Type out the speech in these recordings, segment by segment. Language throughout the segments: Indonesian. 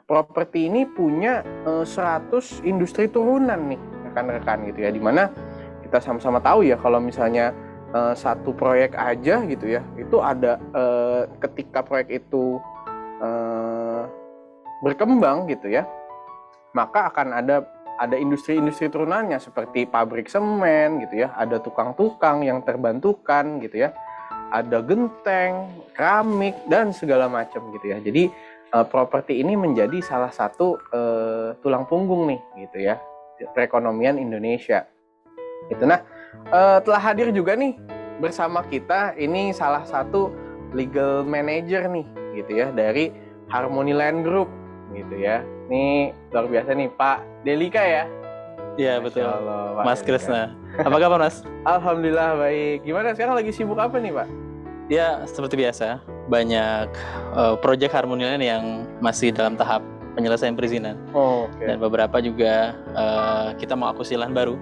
properti ini punya 100 industri turunan nih rekan-rekan gitu ya, dimana kita sama-sama tahu ya kalau misalnya satu proyek aja gitu ya, itu ada ketika proyek itu berkembang gitu ya, maka akan ada industri-industri turunannya seperti pabrik semen gitu ya, ada tukang-tukang yang terbantukan gitu ya, ada genteng, keramik dan segala macam gitu ya. Jadi properti ini menjadi salah satu tulang punggung nih gitu ya perekonomian Indonesia. Itu nah telah hadir juga nih bersama kita ini salah satu legal manager nih gitu ya dari Harmony Land Group gitu ya. Ini luar biasa nih Pak Delika ya. Iya betul. Allah, Mas Kresna. Apa kabar Mas? Alhamdulillah baik. Gimana sekarang lagi sibuk apa nih Pak? Ya seperti biasa, banyak proyek Harmony Land yang masih dalam tahap penyelesaian perizinan. Okay. Dan beberapa juga kita mau akuisisi lahan baru.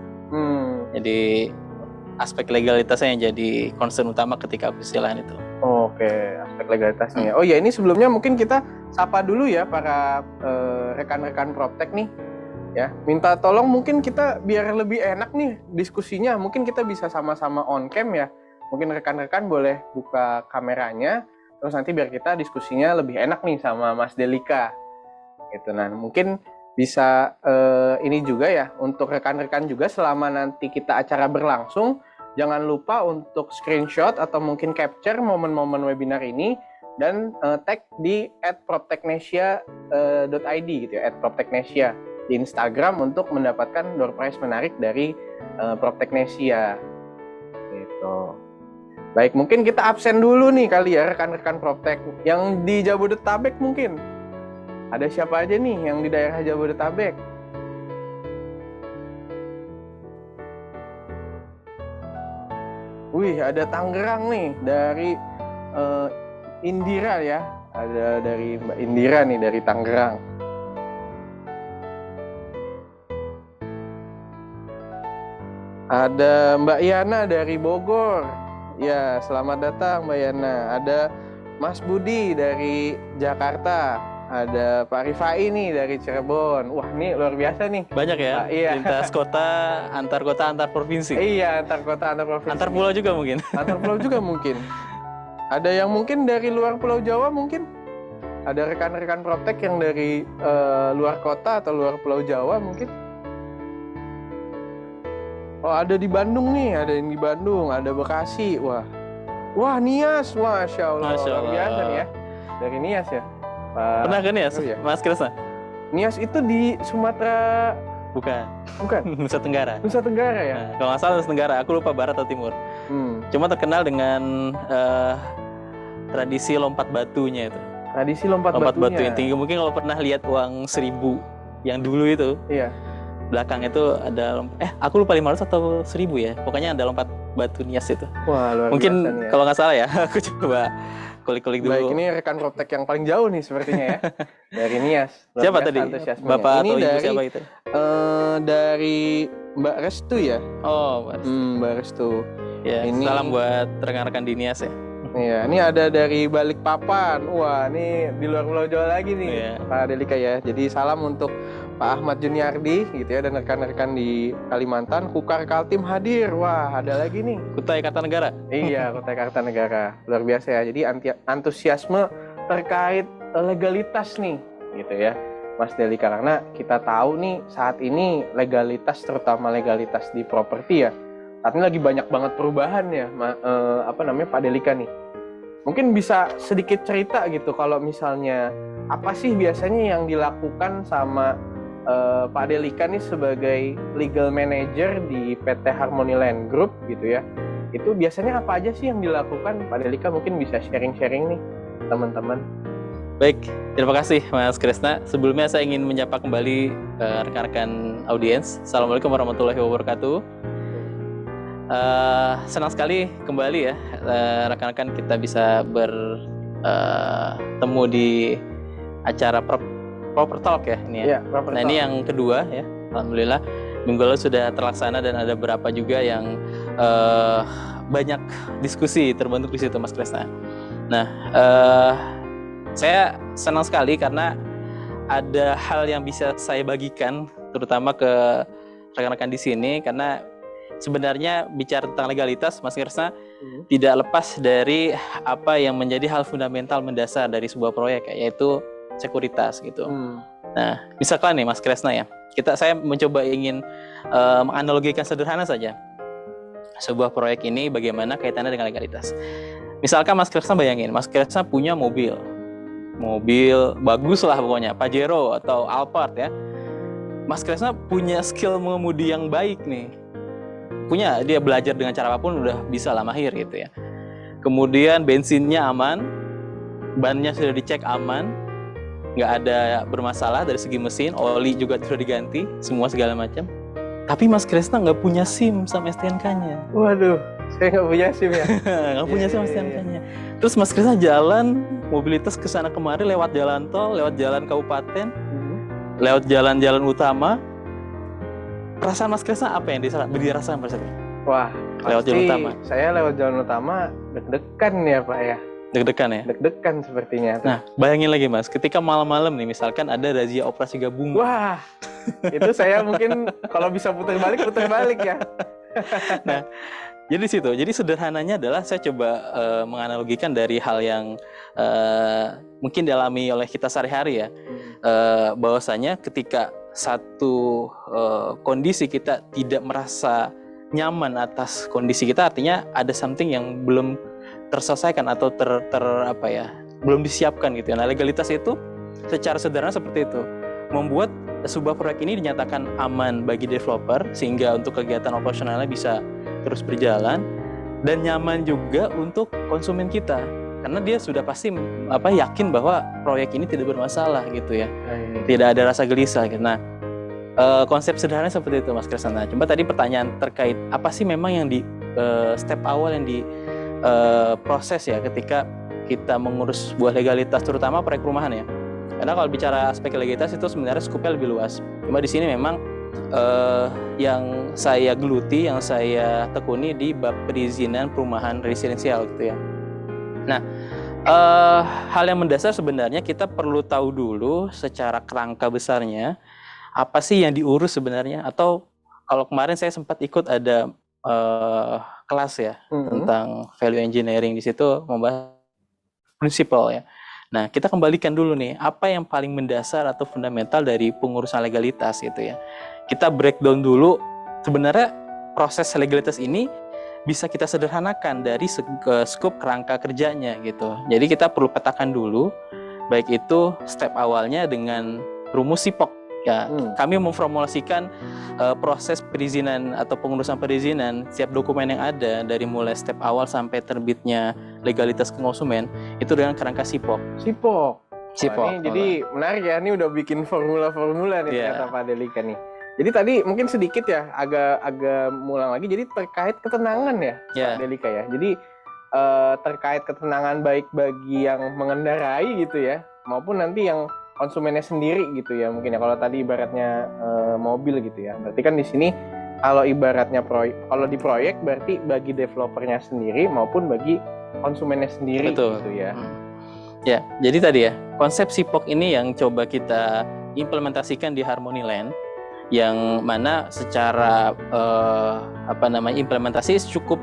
Jadi aspek legalitasnya yang jadi concern utama ketika akuisisi lahan itu. Oke, aspek legalitasnya. Oh ya, ini sebelumnya mungkin kita sapa dulu ya para rekan-rekan PropTech nih. Ya, minta tolong mungkin kita biar lebih enak nih diskusinya. Mungkin kita bisa sama-sama on cam ya. Mungkin rekan-rekan boleh buka kameranya, terus nanti biar kita diskusinya lebih enak nih sama Mas Delika. Gitu. Nah, mungkin bisa ini juga ya untuk rekan-rekan juga selama nanti kita acara berlangsung, jangan lupa untuk screenshot atau mungkin capture momen-momen webinar ini dan tag di @proptechnesia.id gitu ya, @proptechnesia di Instagram untuk mendapatkan door prize menarik dari Proptechnesia. Gitu. Baik, mungkin kita absen dulu nih kali ya rekan-rekan PropTech yang di Jabodetabek mungkin. Ada siapa aja nih yang di daerah Jabodetabek? Wih, ada Tangerang nih dari Indira ya. Ada dari Mbak Indira nih dari Tangerang. Ada Mbak Yana dari Bogor. Ya, selamat datang Mbak Yana. Ada Mas Budi dari Jakarta. Ada Pak Rifai nih dari Cirebon. Wah, ini luar biasa nih. Banyak ya, iya. Lintas kota, antar provinsi. Iya, antar kota, antar provinsi. Antar pulau juga mungkin. Antar pulau juga mungkin. Ada yang mungkin dari luar Pulau Jawa mungkin. Ada rekan-rekan PropTech yang dari luar kota atau luar Pulau Jawa mungkin. Oh, ada di Bandung nih, ada yang di Bandung, ada Bekasi. Wah, Nias. Masya Allah. Luar biasa nih ya. Dari Nias ya. Pak. Pernah kan Nias, ya? Mas Kresna? Nias itu di Sumatera. Bukan. Nusa Tenggara. Nusa Tenggara ya? Nah, kalau nggak salah Nusa Tenggara, aku lupa barat atau timur. Cuma terkenal dengan tradisi lompat batunya itu. Tradisi lompat batu yang tinggi. Mungkin kalau pernah lihat uang 1000 yang dulu itu. Iya. Belakang itu ada aku lupa 500 atau 1000 ya. Pokoknya ada lompat batu Nias itu. Wah, luar mungkin biasa nih ya. Kalau nggak salah ya, aku coba kulik-kulik dulu. Baik, ini rekan PropTech yang paling jauh nih sepertinya ya. Dari Nias. Siapa tadi? Bapak ini atau ibu dari, siapa itu? Dari Mbak Restu ya. Oh, Mbak Restu. Mbak Restu. Ya, ini salam buat rekan-rekan di Nias ya. Iya, ini ada dari Balikpapan. Wah, ini di luar Pulau Jawa lagi nih, Pak Delika ya. Jadi salam untuk Pak Ahmad Juniardi gitu ya dan rekan-rekan di Kalimantan. Kukar Kaltim hadir. Wah, ada lagi nih. Kutai Kartanegara. Iya, Kutai Kartanegara. Luar biasa ya. Jadi antusiasme terkait legalitas nih gitu ya, Mas Delika. Karena kita tahu nih saat ini legalitas, terutama legalitas di properti ya. Saat ini lagi banyak banget perubahan ya, Pak Delika nih. Mungkin bisa sedikit cerita gitu kalau misalnya apa sih biasanya yang dilakukan sama Pak Delika nih sebagai legal manager di PT Harmony Land Group gitu ya. Itu biasanya apa aja sih yang dilakukan Pak Delika? Mungkin bisa sharing-sharing nih teman-teman. Baik, terima kasih Mas Kresna. Sebelumnya saya ingin menyapa kembali rekan-rekan audiens. Assalamualaikum warahmatullahi wabarakatuh. Senang sekali kembali ya rekan-rekan kita bisa bertemu di acara Proper Talk ya ini ya. Nah ini yang kedua ya, alhamdulillah minggu lalu sudah terlaksana dan ada beberapa juga yang banyak diskusi terbentuk di situ Mas Kresna. Nah saya senang sekali karena ada hal yang bisa saya bagikan, terutama ke rekan-rekan di sini, karena sebenarnya bicara tentang legalitas, Mas Kresna, tidak lepas dari apa yang menjadi hal fundamental mendasar dari sebuah proyek, yaitu sekuritas gitu. Nah, misalkan nih Mas Kresna ya, saya mencoba ingin menganalogikan sederhana saja sebuah proyek ini bagaimana kaitannya dengan legalitas. Misalkan Mas Kresna bayangin, Mas Kresna punya mobil bagus lah pokoknya, Pajero atau Alphard ya. Mas Kresna punya skill mengemudi yang baik nih, dia belajar dengan cara apapun udah bisa lah mahir gitu ya. Kemudian bensinnya aman, bannya sudah dicek aman, nggak ada bermasalah dari segi mesin, oli juga sudah diganti, semua segala macam. Tapi Mas Kresna nggak punya SIM sama STNK-nya. Waduh, saya nggak punya SIM ya. Nggak punya SIM sama STNK-nya. Terus Mas Kresna jalan mobilitas ke sana kemari lewat jalan tol, lewat jalan kabupaten, lewat jalan-jalan utama. Perasaan Mas Kresna apa yang dirasakan pada saat itu? Wah, lewat jalan utama. Saya lewat jalan utama deg-degan ya Pak ya. Deg-degan ya? Deg-degan sepertinya. Nah, bayangin lagi Mas, ketika malam-malam nih, misalkan ada razia operasi gabungan. Wah, itu saya mungkin kalau bisa putar balik ya. Nah, jadi situ. Jadi sederhananya adalah saya coba menganalogikan dari hal yang mungkin dialami oleh kita sehari-hari ya. Bahwasanya ketika satu kondisi kita tidak merasa nyaman atas kondisi kita, artinya ada something yang belum terselesaikan atau belum disiapkan gitu ya. Nah, legalitas itu secara sederhana seperti itu, membuat sebuah proyek ini dinyatakan aman bagi developer sehingga untuk kegiatan operasionalnya bisa terus berjalan, dan nyaman juga untuk konsumen kita karena dia sudah pasti yakin bahwa proyek ini tidak bermasalah gitu ya. Tidak ada rasa gelisah gitu. Nah, konsep sederhana seperti itu Mas Kresna. Coba tadi pertanyaan terkait apa sih memang yang di step awal yang di proses ya ketika kita mengurus sebuah legalitas, terutama proyek perumahan ya. Karena kalau bicara aspek legalitas itu sebenarnya skupnya lebih luas. Cuma di sini memang yang saya geluti, yang saya tekuni di bab perizinan perumahan residensial gitu ya. Nah, hal yang mendasar sebenarnya kita perlu tahu dulu secara kerangka besarnya apa sih yang diurus sebenarnya. Atau kalau kemarin saya sempat ikut ada kelas ya tentang value engineering, di situ membahas prinsipal ya. Nah, kita kembalikan dulu nih, apa yang paling mendasar atau fundamental dari pengurusan legalitas gitu ya. Kita breakdown dulu, sebenarnya proses legalitas ini bisa kita sederhanakan dari skop kerangka kerjanya gitu. Jadi kita perlu petakan dulu, baik itu step awalnya dengan rumus SIPOK. Ya, kami memformulasikan proses perizinan atau pengurusan perizinan, setiap dokumen yang ada dari mulai step awal sampai terbitnya legalitas ke konsumen itu dengan kerangka SIPOK. Ini jadi menarik ya, ini udah bikin formula-formula nih kata Pak Delika nih. Jadi tadi mungkin sedikit ya, agak mulang lagi. Jadi terkait ketenangan ya Pak Delika ya. Jadi terkait ketenangan baik bagi yang mengendarai gitu ya, maupun nanti yang konsumennya sendiri gitu ya mungkin ya. Kalau tadi ibaratnya mobil gitu ya, berarti kan di sini kalau ibaratnya kalau di proyek berarti bagi developernya sendiri maupun bagi konsumennya sendiri. Betul. Gitu ya. Ya, jadi tadi ya konsep SIPOK ini yang coba kita implementasikan di Harmony Land, yang mana secara implementasi cukup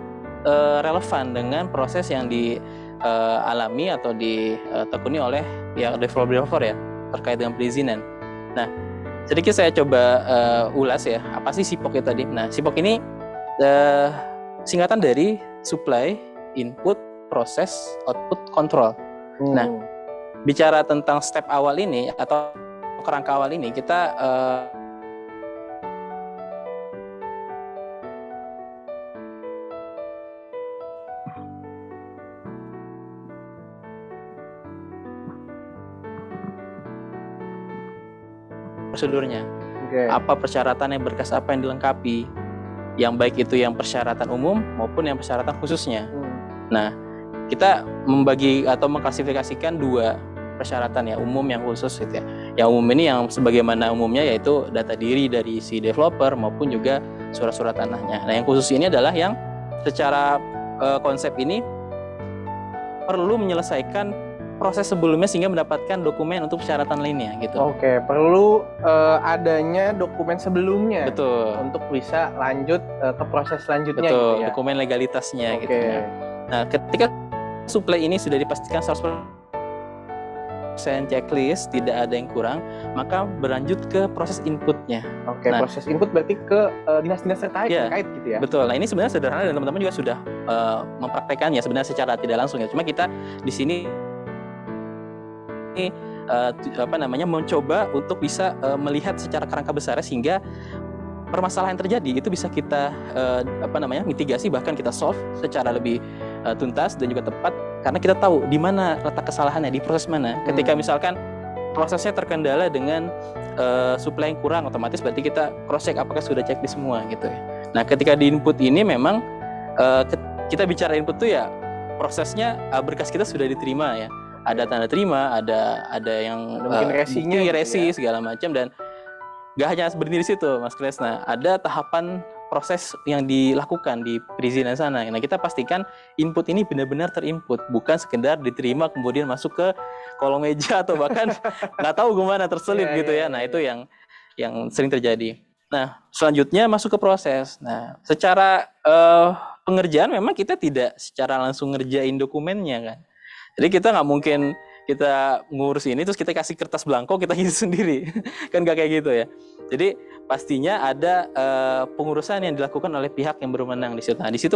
relevan dengan proses yang dialami atau ditekuni oleh yang developer ya terkait dengan perizinan. Nah, sedikit saya coba ulas ya, apa sih SIPOK itu tadi. Nah, SIPOK ini singkatan dari supply, input, proses, output, control. Nah, bicara tentang step awal ini atau kerangka awal ini, kita prosedurnya, apa persyaratannya, berkas apa yang dilengkapi, yang baik itu yang persyaratan umum maupun yang persyaratan khususnya. Nah, kita membagi atau mengklasifikasikan dua persyaratan ya, umum yang khusus gitu ya. Yang umum ini yang sebagaimana umumnya yaitu data diri dari si developer maupun juga surat-surat tanahnya. Nah, yang khusus ini adalah yang secara konsep ini perlu menyelesaikan proses sebelumnya sehingga mendapatkan dokumen untuk persyaratan lainnya gitu. Oke, perlu adanya dokumen sebelumnya. Betul. Untuk bisa lanjut ke proses selanjutnya. Betul, gitu ya. dokumen legalitasnya. Oke. Gitu. Nah, ketika suplai ini sudah dipastikan 100% checklist, tidak ada yang kurang, maka berlanjut ke proses inputnya. Oke, nah, proses input berarti ke dinas-dinas terkait gitu ya? Betul. Nah, ini sebenarnya sederhana dan teman-teman juga sudah mempraktekannya sebenarnya secara tidak langsung ya. Cuma kita di sini mencoba untuk bisa melihat secara kerangka besar sehingga permasalahan yang terjadi itu bisa kita mitigasi, bahkan kita solve secara lebih tuntas dan juga tepat, karena kita tahu di mana letak kesalahannya, di proses mana. Ketika misalkan prosesnya terkendala dengan supply yang kurang, otomatis berarti kita cross check apakah sudah cek di semua gitu ya. Nah, ketika di input ini memang kita bicara input tuh ya prosesnya berkas kita sudah diterima ya. Ada tanda terima, ada yang mungkin resinya, resi segala macam, dan nggak hanya berhenti di situ, Mas Kresna. Ada tahapan proses yang dilakukan di perizinan sana. Nah, kita pastikan input ini benar-benar terinput, bukan sekedar diterima kemudian masuk ke kolom meja atau bahkan nggak tahu kemana terselip gitu ya. Nah, itu yang sering terjadi. Nah, selanjutnya masuk ke proses. Nah, secara pengerjaan memang kita tidak secara langsung ngerjain dokumennya kan. Jadi kita nggak mungkin kita ngurus ini terus kita kasih kertas belangko kita isi sendiri. Kan nggak kayak gitu ya. Jadi pastinya ada pengurusan yang dilakukan oleh pihak yang berwenang di situ. Nah, di situ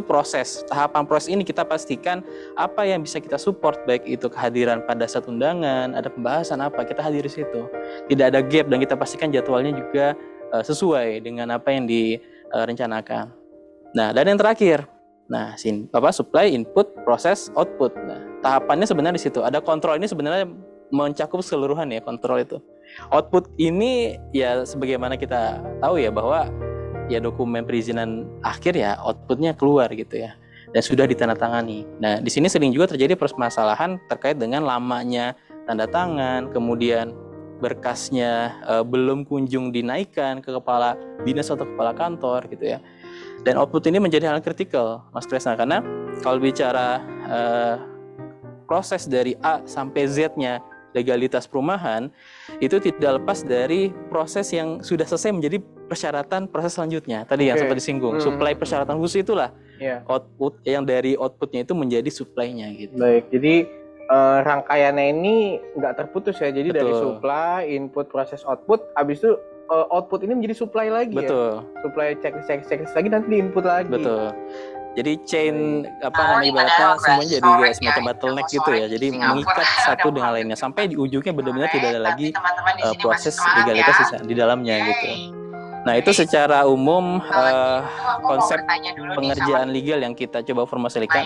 tahapan proses ini kita pastikan apa yang bisa kita support, baik itu kehadiran pada saat undangan, ada pembahasan apa, kita hadir di situ. Tidak ada gap dan kita pastikan jadwalnya juga sesuai dengan apa yang direncanakan. Nah, dan yang terakhir, supply, input, proses, output. Nah, tahapannya sebenarnya di situ. Ada kontrol, ini sebenarnya mencakup keseluruhan ya, kontrol itu. Output ini ya sebagaimana kita tahu ya bahwa ya dokumen perizinan akhir ya outputnya keluar gitu ya, dan sudah ditandatangani. Nah, di sini sering juga terjadi permasalahan terkait dengan lamanya tanda tangan, kemudian berkasnya belum kunjung dinaikkan ke kepala dinas atau kepala kantor gitu ya. Dan output ini menjadi hal kritikal, Mas Kresna, karena kalau bicara proses dari A sampai Z-nya legalitas perumahan itu tidak lepas dari proses yang sudah selesai menjadi persyaratan proses selanjutnya. Tadi yang sempat disinggung, supply persyaratan khusus itulah output yang dari outputnya itu menjadi supply-nya gitu. Baik, jadi rangkaiannya ini nggak terputus ya. Jadi dari supply, input, proses, output, habis itu output ini menjadi supply lagi. Betul. Ya. Supply checklist lagi, nanti di input lagi. Betul. Jadi chain ibaratnya semuanya jadi semacam bottleneck gitu ya. Jadi mengikat satu dengan lainnya sampai di ujungnya benar-benar tidak ada lagi proses legalitas di dalamnya gitu. Nah, itu secara umum konsep pengerjaan legal yang kita coba formulasikan.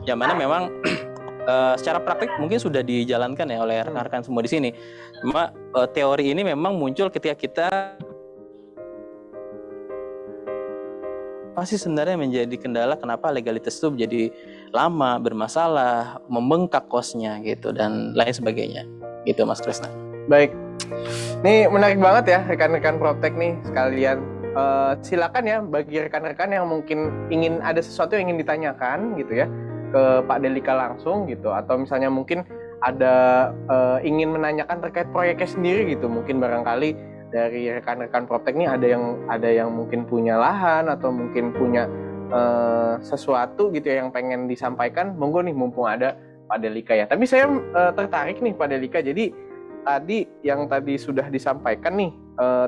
Yang mana memang secara praktik mungkin sudah dijalankan ya oleh rekan-rekan semua di sini. Cuma teori ini memang muncul ketika kita pasti sebenarnya menjadi kendala kenapa legalitas itu menjadi lama, bermasalah, membengkak kosnya gitu dan lain sebagainya. Gitu Mas Kresna. Baik. Ini menarik banget ya rekan-rekan Proptek nih sekalian. Silakan ya bagi rekan-rekan yang mungkin ingin ada sesuatu yang ingin ditanyakan gitu ya ke Pak Delika langsung gitu, atau misalnya mungkin ada ingin menanyakan terkait proyeknya sendiri gitu, mungkin barangkali dari rekan-rekan Proptek nih ada yang mungkin punya lahan atau mungkin punya sesuatu gitu ya yang pengen disampaikan, monggo nih mumpung ada Pak Delika ya. Tapi saya tertarik nih Pak Delika, jadi tadi sudah disampaikan nih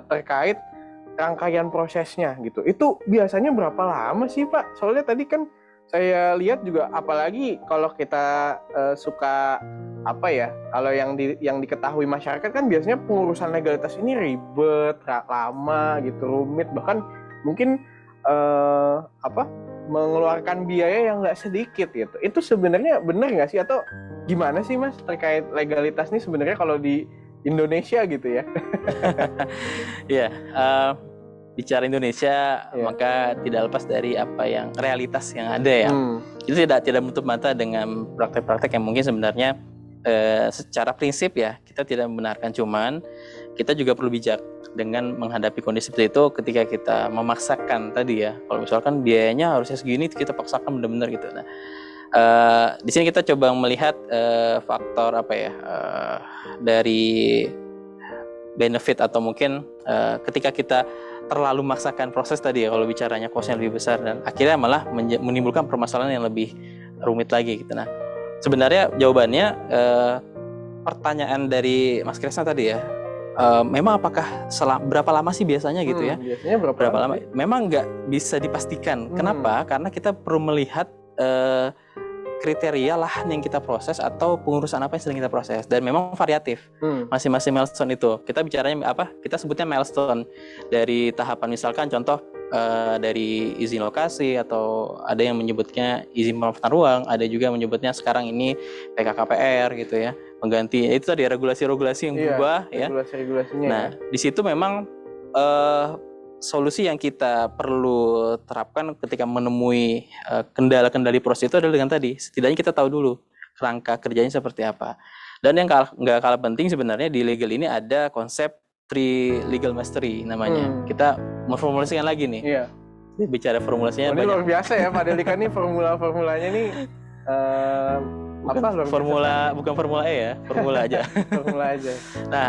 terkait rangkaian prosesnya gitu. Itu biasanya berapa lama sih Pak? Soalnya tadi kan saya lihat juga, apalagi kalau kita suka kalau yang diketahui masyarakat kan biasanya pengurusan legalitas ini ribet, lama gitu, rumit, bahkan mungkin mengeluarkan biaya yang nggak sedikit gitu. Itu sebenarnya benar nggak sih, atau gimana sih Mas terkait legalitas ini sebenarnya kalau di Indonesia gitu ya? Iya. Bicara Indonesia, maka tidak lepas dari apa yang realitas yang ada ya. Itu tidak menutup mata dengan praktek-praktek yang mungkin sebenarnya secara prinsip ya kita tidak membenarkan, cuman kita juga perlu bijak dengan menghadapi kondisi seperti itu ketika kita memaksakan tadi ya. Kalau misalkan biayanya harusnya segini, kita paksakan benar-benar gitu. Nah, Di sini kita coba melihat faktor apa ya, dari benefit atau mungkin ketika kita terlalu memaksakan proses tadi ya, kalau bicaranya cost-nya lebih besar dan akhirnya malah menimbulkan permasalahan yang lebih rumit lagi gitu. Nah, sebenarnya jawabannya pertanyaan dari Mas Kresna tadi ya, memang apakah berapa lama sih biasanya gitu ya? Biasanya berapa lama? Memang nggak bisa dipastikan. Kenapa? Karena kita perlu melihat kriteria lahan yang kita proses atau pengurusan apa yang sedang kita proses, dan memang variatif masing-masing milestone itu. Kita bicaranya apa? Kita sebutnya milestone dari tahapan, misalkan contoh dari izin lokasi, atau ada yang menyebutnya izin pemanfaatan ruang, ada juga menyebutnya sekarang ini PKKPR gitu ya, mengganti itu tadi regulasi-regulasi yang berubah ya. Regulasi-regulasinya. Nah, di situ memang solusi yang kita perlu terapkan ketika menemui kendala-kendala proses itu adalah dengan tadi, setidaknya kita tahu dulu rangka kerjanya seperti apa. Dan yang nggak kalah penting sebenarnya di legal ini ada konsep legal mastery namanya. Kita memformulasikan lagi nih. Iya. Bicara formulasinya ini luar biasa ya Pak Delika nih, formulanya nih bukan formula E ya, formula aja. Formula aja. Nah,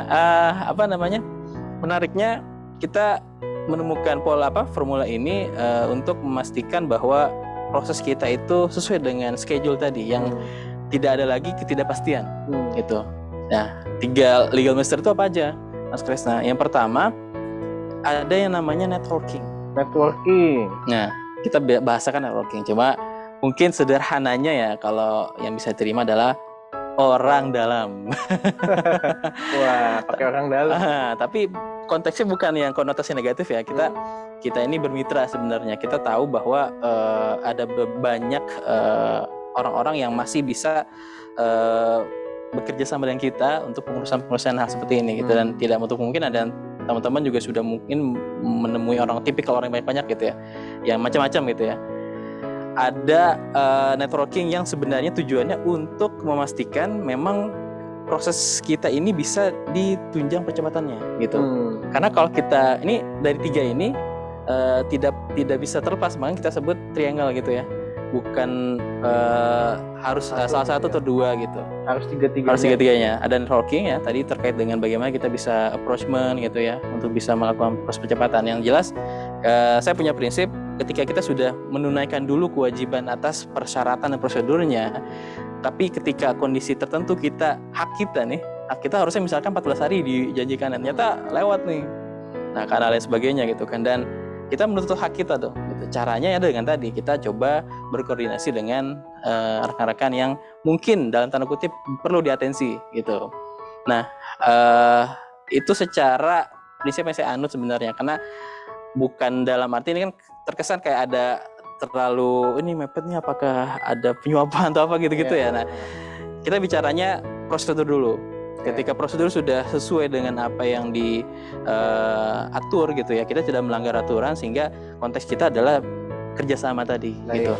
apa namanya? Menariknya kita menemukan formula ini untuk memastikan bahwa proses kita itu sesuai dengan schedule tadi yang tidak ada lagi ketidakpastian gitu. Nah, 3 legal master itu apa aja, Mas Kresna? Yang pertama ada yang namanya networking. Nah, kita bahasakan networking. Cuma mungkin sederhananya ya, kalau yang bisa terima adalah orang dalam. Wah, pakai orang dalam. Tapi konteksnya bukan yang konotasi negatif ya. Kita ini bermitra sebenarnya. Kita tahu bahwa ada banyak orang-orang yang masih bisa bekerja sama dengan kita untuk pengurusan hal seperti ini gitu. Dan tidak menutup mungkin ada teman-teman juga sudah mungkin menemui orang tipikal orang yang banyak gitu ya, yang macam-macam gitu ya. Ada networking yang sebenarnya tujuannya untuk memastikan memang proses kita ini bisa ditunjang percepatannya gitu. Karena kalau kita ini dari 3 ini tidak bisa terlepas, makanya kita sebut triangle gitu ya. Bukan harus salah satu atau 2 gitu. Harus tiga-tiganya. Ada networking ya, tadi terkait dengan bagaimana kita bisa approachment gitu ya, untuk bisa melakukan proses percepatan. Yang jelas saya punya prinsip, ketika kita sudah menunaikan dulu kewajiban atas persyaratan dan prosedurnya, tapi ketika kondisi tertentu hak kita harusnya misalkan 14 hari dijanjikan, ternyata lewat nih. Nah, karena lain sebagainya gitu kan, dan kita menuntut hak kita tuh gitu. Caranya ya dengan tadi kita coba berkoordinasi dengan rekan-rekan yang mungkin dalam tanda kutip perlu diatensi gitu. Nah, itu secara prinsip yang saya anut sebenarnya, karena bukan dalam arti ini kan terkesan kayak ada terlalu ini mepet nih, apakah ada penyuapan atau apa gitu-gitu ya. Nah, kita bicaranya prosedur dulu. Ketika prosedur sudah sesuai dengan apa yang diatur gitu ya, kita tidak melanggar aturan, sehingga konteks kita adalah kerjasama tadi gitu.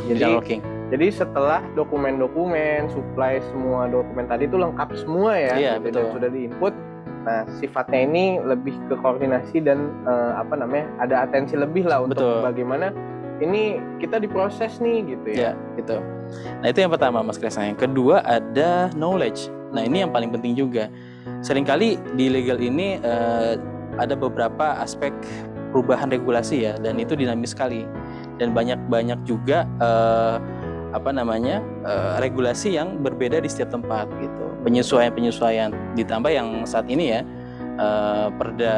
Jadi setelah dokumen-dokumen, supply semua dokumen tadi itu lengkap semua ya, iya, gitu, dan sudah diinput. Nah, sifatnya ini lebih ke koordinasi dan ada atensi lebih lah untuk bagaimana ini kita diproses nih gitu ya. Gitu. Nah, itu yang pertama Mas Kresna. Yang kedua ada knowledge. Nah, ini yang paling penting juga. Seringkali di legal ini ada beberapa aspek perubahan regulasi ya, dan itu dinamis sekali. Dan banyak juga regulasi yang berbeda di setiap tempat gitu. Penyesuaian ditambah yang saat ini ya, Perda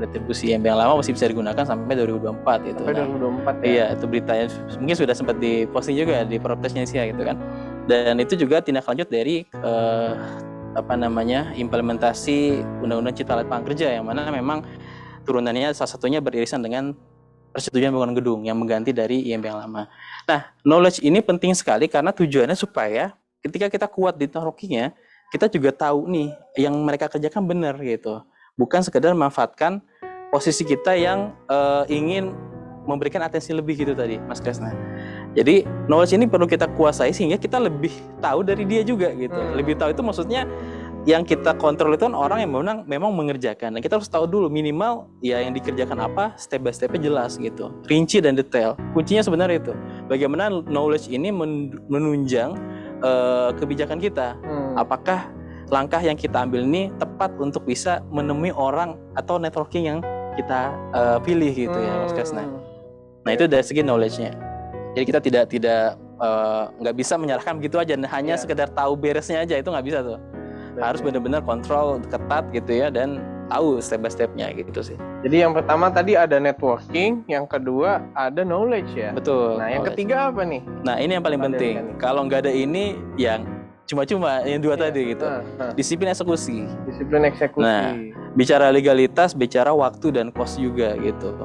retribusi yang lama masih bisa digunakan sampai 2024 itu. Sampai 2024 ya. Iya, itu beritanya mungkin sudah sempat diposting juga di Propdesnya gitu kan. Dan itu juga tindak lanjut dari implementasi Undang-Undang Cipta Lapangan Kerja, yang mana memang turunannya salah satunya beririsan dengan persetujuan bangunan gedung yang mengganti dari IMB yang lama. Nah, knowledge ini penting sekali karena tujuannya supaya ketika kita kuat di networking-nya, kita juga tahu nih yang mereka kerjakan benar gitu. Bukan sekedar memanfaatkan posisi kita yang ingin memberikan atensi lebih gitu tadi, Mas Kresna. Jadi knowledge ini perlu kita kuasai sehingga kita lebih tahu dari dia juga gitu. Lebih tahu itu maksudnya yang kita kontrol itu kan orang yang memang mengerjakan. Dan kita harus tahu dulu minimal ya yang dikerjakan apa, step by step-nya jelas gitu, rinci dan detail. Kuncinya sebenarnya itu bagaimana knowledge ini menunjang kebijakan kita. Apakah langkah yang kita ambil ini tepat untuk bisa menemui orang atau networking yang kita pilih gitu ya Mas Kresna. Nah itu dari segi knowledge-nya. Jadi kita tidak nggak bisa menyerahkan begitu aja, hanya sekedar tahu beresnya aja, itu nggak bisa tuh. Harus benar-benar kontrol ketat gitu ya, dan tahu step by step-nya gitu sih. Jadi yang pertama tadi ada networking, yang kedua ada knowledge ya. Betul. Nah yang ketiga apa nih? Nah ini yang paling penting. Kalau nggak ada ini, yang cuma-cuma yang dua tadi gitu. Disiplin eksekusi. Disiplin eksekusi. Nah bicara legalitas, bicara waktu dan cost juga gitu.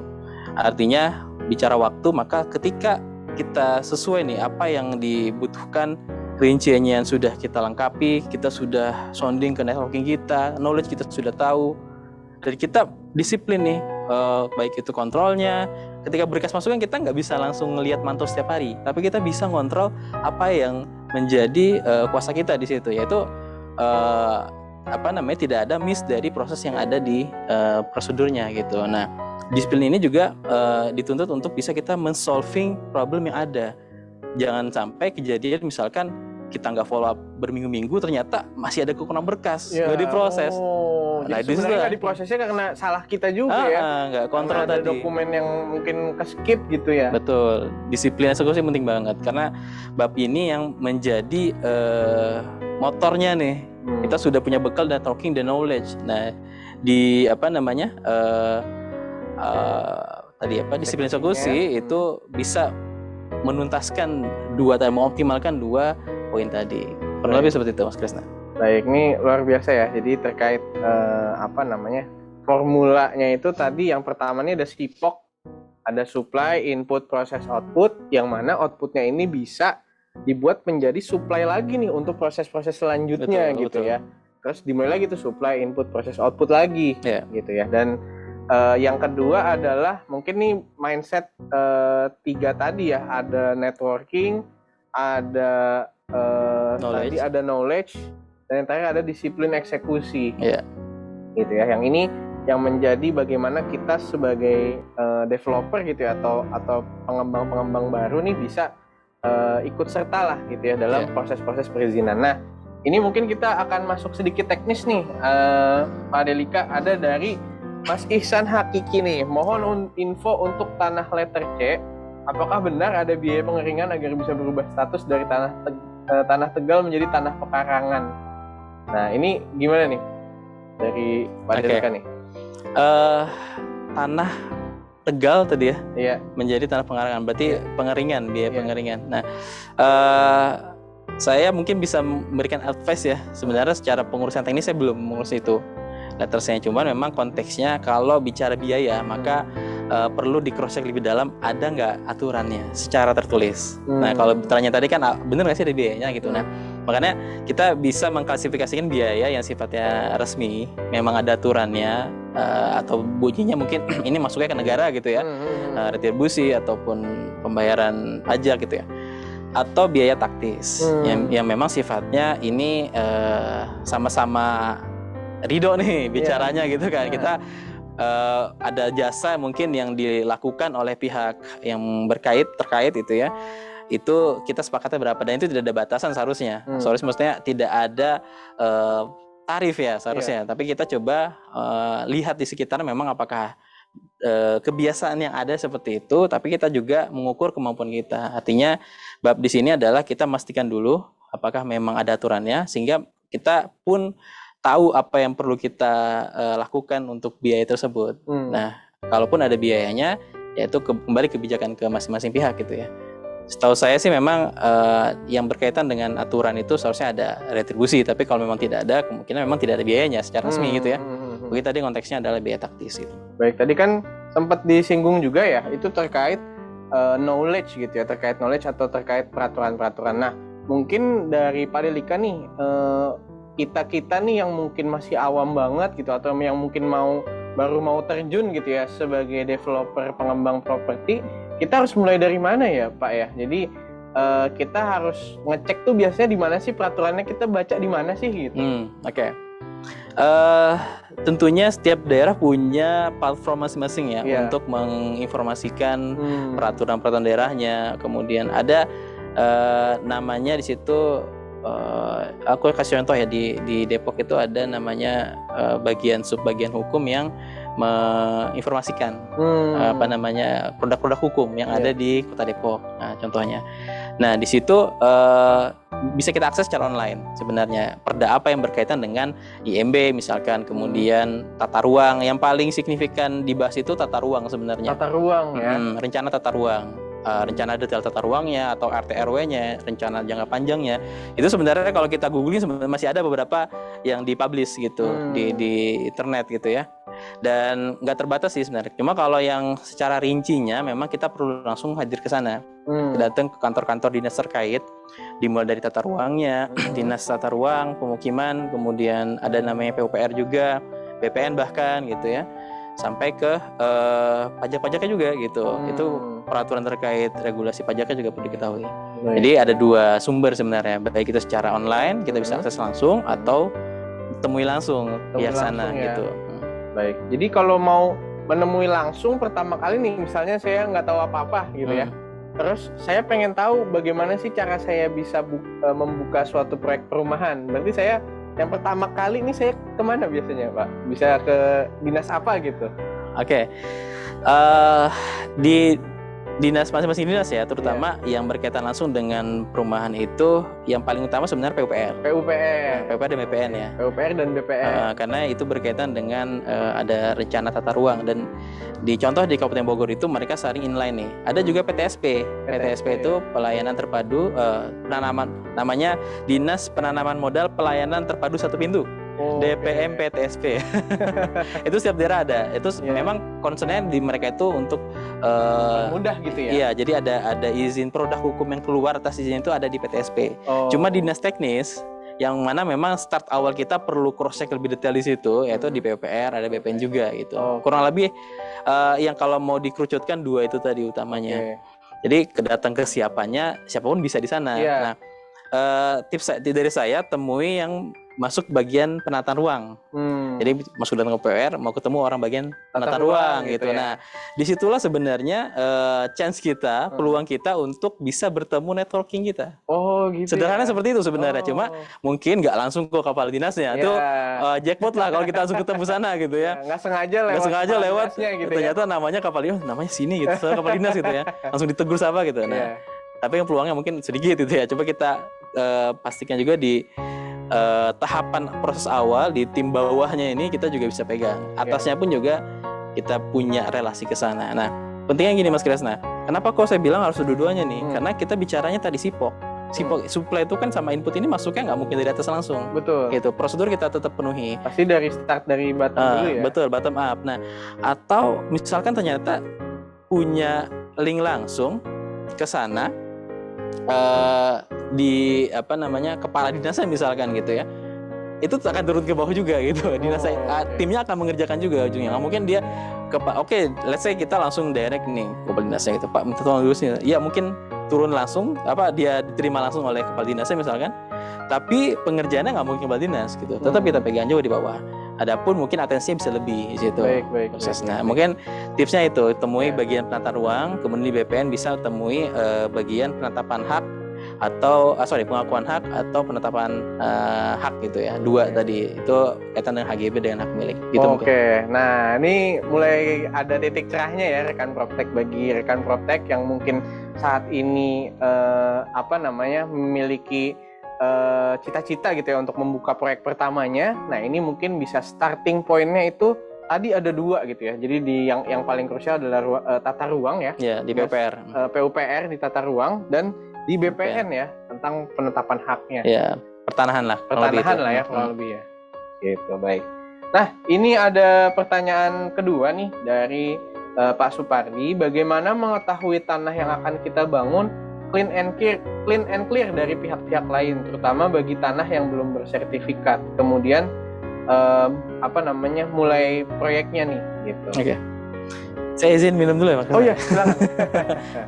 Artinya bicara waktu, maka ketika kita sesuai nih apa yang dibutuhkan, rinciannya yang sudah kita lengkapi, kita sudah sounding ke networking kita, knowledge kita sudah tahu, dan kita disiplin nih, baik itu kontrolnya. Ketika berkas masukan kita nggak bisa langsung ngelihat mantau setiap hari, tapi kita bisa ngontrol apa yang menjadi kuasa kita di situ, yaitu tidak ada miss dari proses yang ada di prosedurnya gitu. Nah disiplin ini juga dituntut untuk bisa kita men-solving problem yang ada. Jangan sampai kejadian misalkan kita nggak follow up berminggu-minggu, ternyata masih ada kekurangan berkas, nggak diproses. Nah, jadi sebenarnya nggak diprosesnya karena salah kita juga ya. Nggak kontrol ada tadi. Dokumen yang mungkin ke-skip gitu ya. Betul. Disiplin eksekusi penting banget, karena bab ini yang menjadi motornya nih. Kita sudah punya bekal networking dan knowledge. Nah, di disiplin eksekusi itu bisa menuntaskan mengoptimalkan dua poin tadi. Kurang lebih seperti itu Mas Kresna. Baik, ini luar biasa ya. Jadi terkait formulanya itu tadi yang pertama ini ada SIPOC, ada supply, input, proses, output, yang mana outputnya ini bisa dibuat menjadi supply lagi nih untuk proses-proses selanjutnya. Betul. Ya. Terus dimulai lagi tuh supply, input, proses, output lagi gitu ya. Dan yang kedua adalah mungkin nih mindset 3 tadi ya, ada networking, ada tadi ada knowledge, dan yang terakhir ada disiplin eksekusi. Gitu ya. Yang ini yang menjadi bagaimana kita sebagai developer gitu ya, atau pengembang baru nih bisa ikut serta lah gitu ya dalam proses-proses perizinan. Nah ini mungkin kita akan masuk sedikit teknis nih, Pak Delika. Ada dari Mas Ihsan Hakiki nih, mohon info untuk tanah letter C, apakah benar ada biaya pengeringan agar bisa berubah status dari tanah Tegal menjadi tanah pekarangan? Nah ini gimana nih dari Pak Delika nih? Tanah Tegal tadi ya, menjadi tanah pekarangan, berarti pengeringan, biaya pengeringan. Nah saya mungkin bisa memberikan advice ya, sebenarnya secara pengurusan teknis saya belum mengurus itu lettersnya, cuman memang konteksnya kalau bicara biaya maka perlu di cross check lebih dalam, ada nggak aturannya secara tertulis. Nah kalau pertanyaan tadi kan bener nggak sih ada biayanya gitu. Nah makanya kita bisa mengklasifikasikan biaya yang sifatnya resmi, memang ada aturannya, atau bunyinya mungkin ini masuknya ke negara gitu ya, retribusi ataupun pembayaran pajak gitu ya, atau biaya taktis yang memang sifatnya ini sama-sama ridho nih bicaranya gitu kan. Kita ada jasa mungkin yang dilakukan oleh pihak yang terkait itu ya, itu kita sepakatnya berapa, dan itu tidak ada batasan seharusnya. Seharusnya maksudnya tidak ada tarif ya seharusnya, tapi kita coba lihat di sekitar memang apakah kebiasaan yang ada seperti itu, tapi kita juga mengukur kemampuan kita. Artinya bab di sini adalah kita memastikan dulu apakah memang ada aturannya, sehingga kita pun tahu apa yang perlu kita lakukan untuk biaya tersebut. Nah, kalaupun ada biayanya, yaitu kembali kebijakan ke masing-masing pihak gitu ya. Setahu saya sih memang yang berkaitan dengan aturan itu seharusnya ada retribusi, tapi kalau memang tidak ada, kemungkinan memang tidak ada biayanya secara resmi gitu ya. Begitu tadi konteksnya adalah biaya taktis gitu. Baik, tadi kan sempat disinggung juga ya, itu terkait knowledge gitu ya, terkait knowledge atau terkait peraturan-peraturan. Nah, mungkin dari Pak Delika nih, kita nih yang mungkin masih awam banget gitu, atau yang mungkin baru mau terjun gitu ya sebagai developer pengembang properti, kita harus mulai dari mana ya Pak ya? Jadi kita harus ngecek tuh biasanya di mana sih peraturannya, kita baca di mana sih gitu? Oke. Tentunya setiap daerah punya platform masing-masing ya untuk menginformasikan peraturan-peraturan daerahnya. Kemudian ada namanya di situ, aku kasih contoh ya, di Depok itu ada namanya subbagian hukum yang menginformasikan produk-produk hukum yang ada di Kota Depok. Nah, contohnya. Nah, di situ bisa kita akses secara online sebenarnya. Perda apa yang berkaitan dengan IMB misalkan, kemudian tata ruang. Yang paling signifikan dibahas itu tata ruang sebenarnya. Tata ruang ya. Rencana tata ruang. Rencana detail tata ruangnya atau RT RW-nya, rencana jangka panjangnya. Itu sebenarnya kalau kita googling masih ada beberapa yang dipublish gitu di internet gitu ya. Dan nggak terbatas sih sebenarnya. Cuma kalau yang secara rincinya memang kita perlu langsung hadir ke sana. Datang ke kantor-kantor dinas terkait, dimulai dari tata ruangnya, dinas tata ruang, pemukiman, kemudian ada namanya PUPR juga, BPN bahkan gitu ya, sampai ke pajak-pajaknya juga gitu. Itu peraturan terkait regulasi pajaknya juga perlu diketahui. Jadi ada dua sumber sebenarnya, baik itu secara online kita bisa akses langsung atau temui langsung pihak sana ya. Gitu. Baik. Jadi kalau mau menemui langsung pertama kali nih, misalnya saya nggak tahu apa-apa gitu ya. Terus saya pengen tahu bagaimana sih cara saya bisa membuka suatu proyek perumahan. Berarti saya yang pertama kali ini saya kemana biasanya Pak? Bisa ke dinas apa gitu? Oke. Di dinas masing-masing dinas ya, terutama yang berkaitan langsung dengan perumahan itu yang paling utama sebenarnya PUPR dan BPN ya. PUPR dan BPN. Karena itu berkaitan dengan ada rencana tata ruang, dan di contoh di Kabupaten Bogor itu mereka sering inline nih. Ada juga PTSP. PTSP itu pelayanan terpadu penanaman, namanya Dinas Penanaman Modal Pelayanan Terpadu Satu Pintu. DPM PTSP. Itu setiap daerah ada. Itu memang concernnya di mereka itu untuk mudah gitu ya. Iya, jadi ada izin produk hukum yang keluar atas izin itu ada di PTSP. Cuma dinas teknis yang mana memang start awal kita perlu cross check lebih detail di situ, yaitu di PUPR, ada BPN juga gitu. Kurang lebih yang kalau mau dikerucutkan dua itu tadi utamanya. Jadi kedatang kesiapannya siapapun bisa di sana. Nah, tips dari saya, temui yang masuk bagian penataan ruang. Jadi masuk datang ke PUPR, mau ketemu orang bagian penataan ruang gitu. Ya. Nah, disitulah sebenarnya chance kita, peluang kita untuk bisa bertemu networking kita. Gitu. Sederhana seperti itu sebenarnya. Cuma mungkin nggak langsung ke kepala dinasnya. Itu jackpot lah kalau kita langsung ketemu sana gitu ya. Nggak sengaja lewat. Gitu ternyata namanya kepala dinas, namanya sini gitu. Soalnya kepala dinas gitu ya. Langsung ditegur sama gitu. Nah, tapi yang peluangnya mungkin sedikit gitu ya. Coba kita pastikan juga di tahapan proses awal di tim bawahnya ini kita juga bisa pegang. Atasnya pun juga kita punya relasi ke sana. Nah, pentingnya gini Mas Kresna. Kenapa kok saya bilang harus dua-duanya nih? Karena kita bicaranya tadi SIPOK. Supply itu kan sama input ini masuknya nggak mungkin dari atas langsung. Betul. Gitu. Prosedur kita tetap penuhi. Pasti dari start dari bottom dulu ya. Betul, bottom up. Nah, atau misalkan ternyata punya link langsung ke sana. Di kepala dinasnya misalkan gitu ya, itu akan turun ke bawah juga gitu. Timnya akan mengerjakan juga ujungnya. Nggak mungkin dia let's say kita langsung direct nih kepala dinasnya gitu, Pak minta tolong dulu sini. Ya mungkin turun langsung, dia diterima langsung oleh kepala dinasnya misalkan, tapi pengerjaannya nggak mungkin kepala dinas gitu. Tetap kita pegang juga di bawah. Adapun mungkin atensinya bisa lebih di situ. Baik. Nah, mungkin tipsnya itu, temui bagian penataan ruang, kemudian di BPN bisa temui bagian penetapan hak atau pengakuan hak atau penetapan hak gitu ya. Dua tadi itu kaitan dengan HGB dengan hak milik gitu. Nah ini mulai ada titik cerahnya ya rekan Proptek, bagi rekan Proptek yang mungkin saat ini memiliki cita-cita gitu ya untuk membuka proyek pertamanya. Nah ini mungkin bisa starting point-nya itu tadi ada dua gitu ya. Jadi yang paling krusial adalah tata ruang ya. Di PUPR. PUPR di tata ruang, dan di BPN ya tentang penetapan haknya. Ya, pertanahan lah ya kurang lebih ya. Gitu, baik. Nah, ini ada pertanyaan kedua nih dari Pak Supardi. Bagaimana mengetahui tanah yang akan kita bangun clean and clear dari pihak-pihak lain, terutama bagi tanah yang belum bersertifikat. Kemudian mulai proyeknya nih gitu. Oke. Saya izin minum dulu ya, Mas. Oh iya, silakan.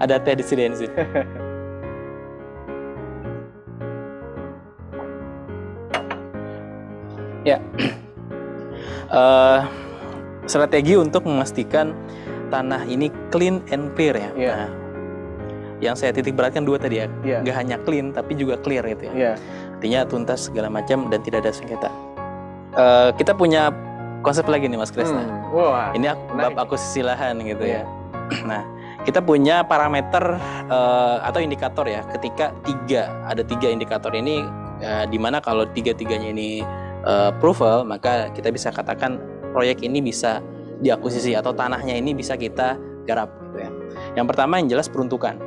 Ada teh disediain sih. Ya. Strategi untuk memastikan tanah ini clean and clear ya. Nah, yang saya titik beratkan dua tadi ya, nggak hanya clean tapi juga clear gitu ya. Artinya tuntas segala macam dan tidak ada sengketa. Kita punya konsep lagi nih Mas Kresna. Ini bab akuisisi lahan gitu ya. Nah, kita punya parameter atau indikator ya. Ketika ada tiga indikator ini, di mana kalau tiga-tiganya ini approval, maka kita bisa katakan proyek ini bisa diakuisisi atau tanahnya ini bisa kita garap gitu ya. Yang pertama yang jelas peruntukan.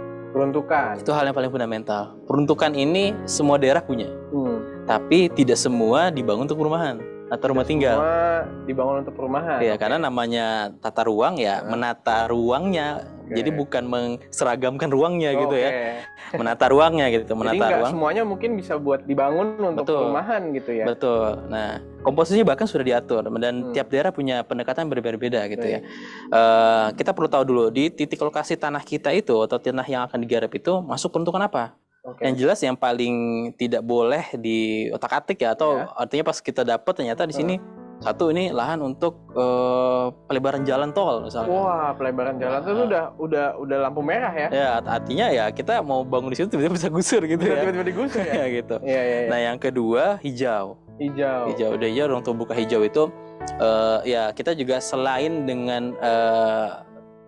Itu hal yang paling fundamental. Peruntukan ini semua daerah punya, tapi tidak semua dibangun untuk perumahan atau rumah tinggal. Semua dibangun untuk perumahan. Ya, karena namanya tata ruang ya, menata ruangnya. Jadi bukan menseragamkan ruangnya gitu ya. Menata ruangnya gitu, Jadi nggak semuanya mungkin bisa buat dibangun untuk perumahan gitu ya. Betul. Nah, komposisi bahkan sudah diatur dan tiap daerah punya pendekatan berbeda-beda gitu ya. Kita perlu tahu dulu di titik lokasi tanah kita itu atau tanah yang akan digarap itu masuk peruntukan apa. Yang jelas yang paling tidak boleh di otak-atik ya, atau artinya pas kita dapat ternyata di sini satu ini lahan untuk pelebaran jalan tol misalnya. Wah, pelebaran jalan itu udah lampu merah ya. Ya, artinya ya kita mau bangun di situ tiba-tiba bisa gusur gitu ya. Tiba-tiba digusur ya. Gitu. Nah, yang kedua hijau. Udah hijau, ruang terbuka hijau itu ya kita juga selain dengan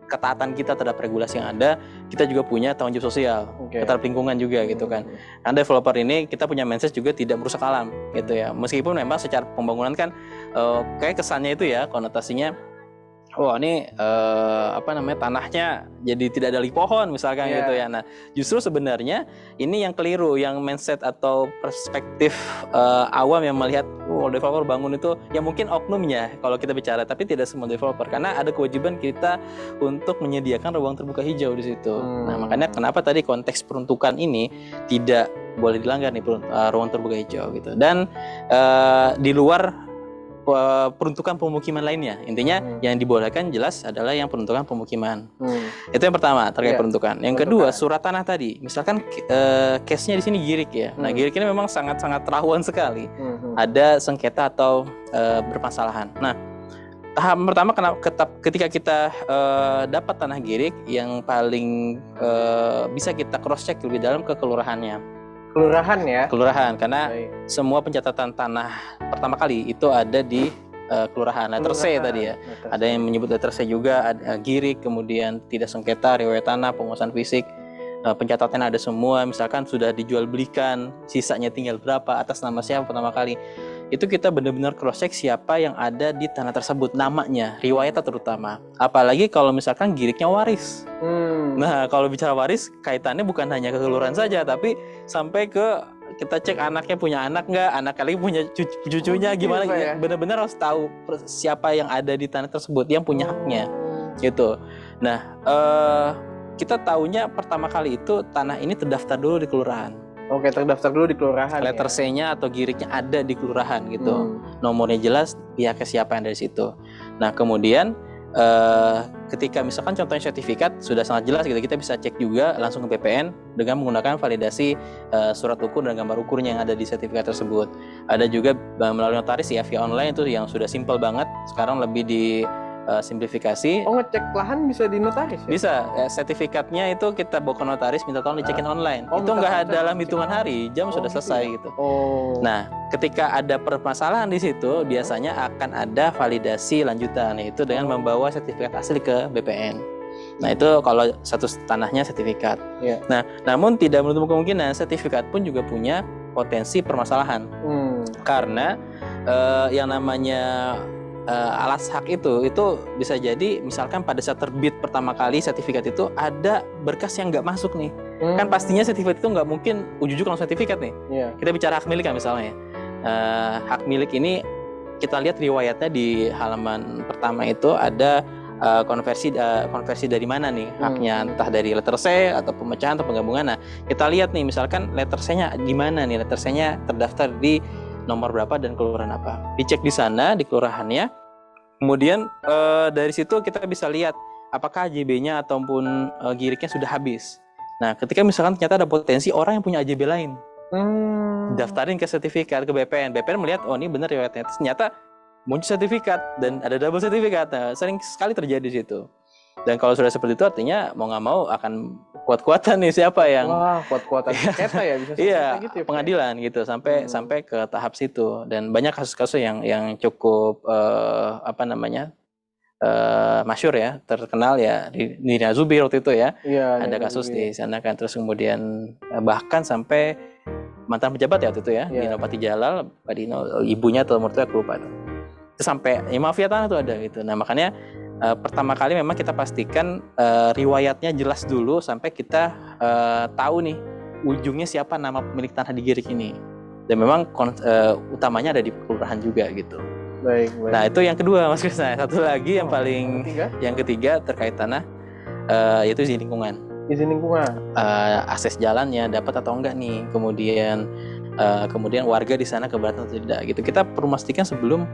ketaatan kita terhadap regulasi yang ada, kita juga punya tanggung jawab sosial terhadap lingkungan juga gitu kan. Nah, developer ini kita punya mindset juga tidak merusak alam gitu ya. Meskipun memang secara pembangunan kan kayak kesannya itu ya, konotasinya wah ini tanahnya jadi tidak ada lagi pohon misalkan gitu ya. Nah, justru sebenarnya ini yang keliru, yang mindset atau perspektif awam yang melihat developer bangun itu ya mungkin oknumnya kalau kita bicara, tapi tidak semua developer, karena ada kewajiban kita untuk menyediakan ruang terbuka hijau di situ. Nah, makanya kenapa tadi konteks peruntukan ini tidak boleh dilanggar nih, ruang terbuka hijau gitu. Dan di luar peruntukan pemukiman lainnya, intinya yang dibolehkan jelas adalah yang peruntukan pemukiman. Itu yang pertama terkait peruntukan. Yang kedua surat tanah tadi, misalkan case-nya di sini girik ya. Nah, girik ini memang sangat-sangat rawan sekali. Ada sengketa atau bermasalahan. Nah, tahap pertama ketika kita dapat tanah girik, yang paling bisa kita cross check lebih dalam ke kelurahannya. Kelurahan, karena semua pencatatan tanah pertama kali itu ada di kelurahan. Letter C tadi ya. Ada yang menyebut letter C juga, ada girik, kemudian tidak sengketa, riwayat tanah, penguasaan fisik, pencatatannya ada semua. Misalkan sudah dijual belikan, sisanya tinggal berapa, atas nama siapa pertama kali. Itu kita benar-benar cross check siapa yang ada di tanah tersebut, namanya, riwayatnya terutama. Apalagi kalau misalkan giriknya waris. Nah, kalau bicara waris, kaitannya bukan hanya ke kelurahan saja, tapi sampai ke kita cek anaknya punya anak nggak, anak lagi punya cucunya gimana. Ya? Benar-benar harus tahu siapa yang ada di tanah tersebut, yang punya haknya, gitu. Nah, kita tahunya pertama kali itu tanah ini terdaftar dulu di kelurahan. Terdaftar dulu di kelurahan. Letter C-nya atau giriknya ada di kelurahan gitu. Nomornya jelas, pihaknya siapa yang ada di situ. Nah, kemudian ketika misalkan contohnya sertifikat sudah sangat jelas gitu, kita bisa cek juga langsung ke BPN dengan menggunakan validasi surat ukur dan gambar ukurnya yang ada di sertifikat tersebut. Ada juga melalui notaris ya, via online itu yang sudah simple banget. Sekarang lebih di simplifikasi. Ngecek lahan bisa di notaris ya? Bisa, sertifikatnya itu kita bawa ke notaris, minta tolong dicekin online. Itu nggak dalam hitungan hari, jam sudah selesai gitu. Nah, ketika ada permasalahan di situ, biasanya akan ada validasi lanjutan, yaitu dengan membawa sertifikat asli ke BPN. Nah, itu kalau status tanahnya sertifikat. Nah, namun tidak menutup kemungkinan sertifikat pun juga punya potensi permasalahan. Karena yang namanya alas hak itu bisa jadi misalkan pada saat terbit pertama kali sertifikat itu ada berkas yang nggak masuk nih. Kan pastinya sertifikat itu nggak mungkin ujuk-ujuk langsung sertifikat nih. Kita bicara hak milik kan misalnya. Hak milik ini kita lihat riwayatnya di halaman pertama itu ada konversi dari mana nih haknya, entah dari letter C atau pemecahan atau penggabungan. Nah, kita lihat nih misalkan letter C-nya di mana nih, letter C-nya terdaftar di nomor berapa dan kelurahan apa. Dicek di sana di kelurahannya. Kemudian dari situ kita bisa lihat apakah AJB-nya ataupun giriknya sudah habis. Nah, ketika misalkan ternyata ada potensi orang yang punya AJB lain, daftarin ke sertifikat ke BPN. BPN melihat oh ini benar riwayatnya. Ternyata muncul sertifikat dan ada double sertifikat. Nah, sering sekali terjadi di situ. Dan kalau sudah seperti itu artinya mau nggak mau akan kuat-kuatan nih siapa yang kuat-kuatan sengketa ya bisa iya, gitu ya, pengadilan gitu sampai ke tahap situ. Dan banyak kasus-kasus yang cukup masyhur ya, terkenal ya di Nina Zubir waktu itu ya. Iya, ada kasus di sana kan, terus kemudian bahkan sampai mantan pejabat ya waktu itu ya, Dino Patijalal, Pak Dino, ibunya atau mertua aku lupa. Itu sampai mafia tanah tuh ada gitu. Nah, makanya pertama kali memang kita pastikan riwayatnya jelas dulu sampai kita tahu nih ujungnya siapa nama pemilik tanah di Girik ini. Dan memang utamanya ada di kelurahan juga gitu. Baik. Nah, itu yang kedua Mas Krisna. Satu lagi yang paling yang ketiga terkait tanah yaitu izin lingkungan. Izin lingkungan. Akses jalannya dapat atau enggak nih. Kemudian warga di sana keberatan atau tidak gitu. Kita perlu memastikan sebelum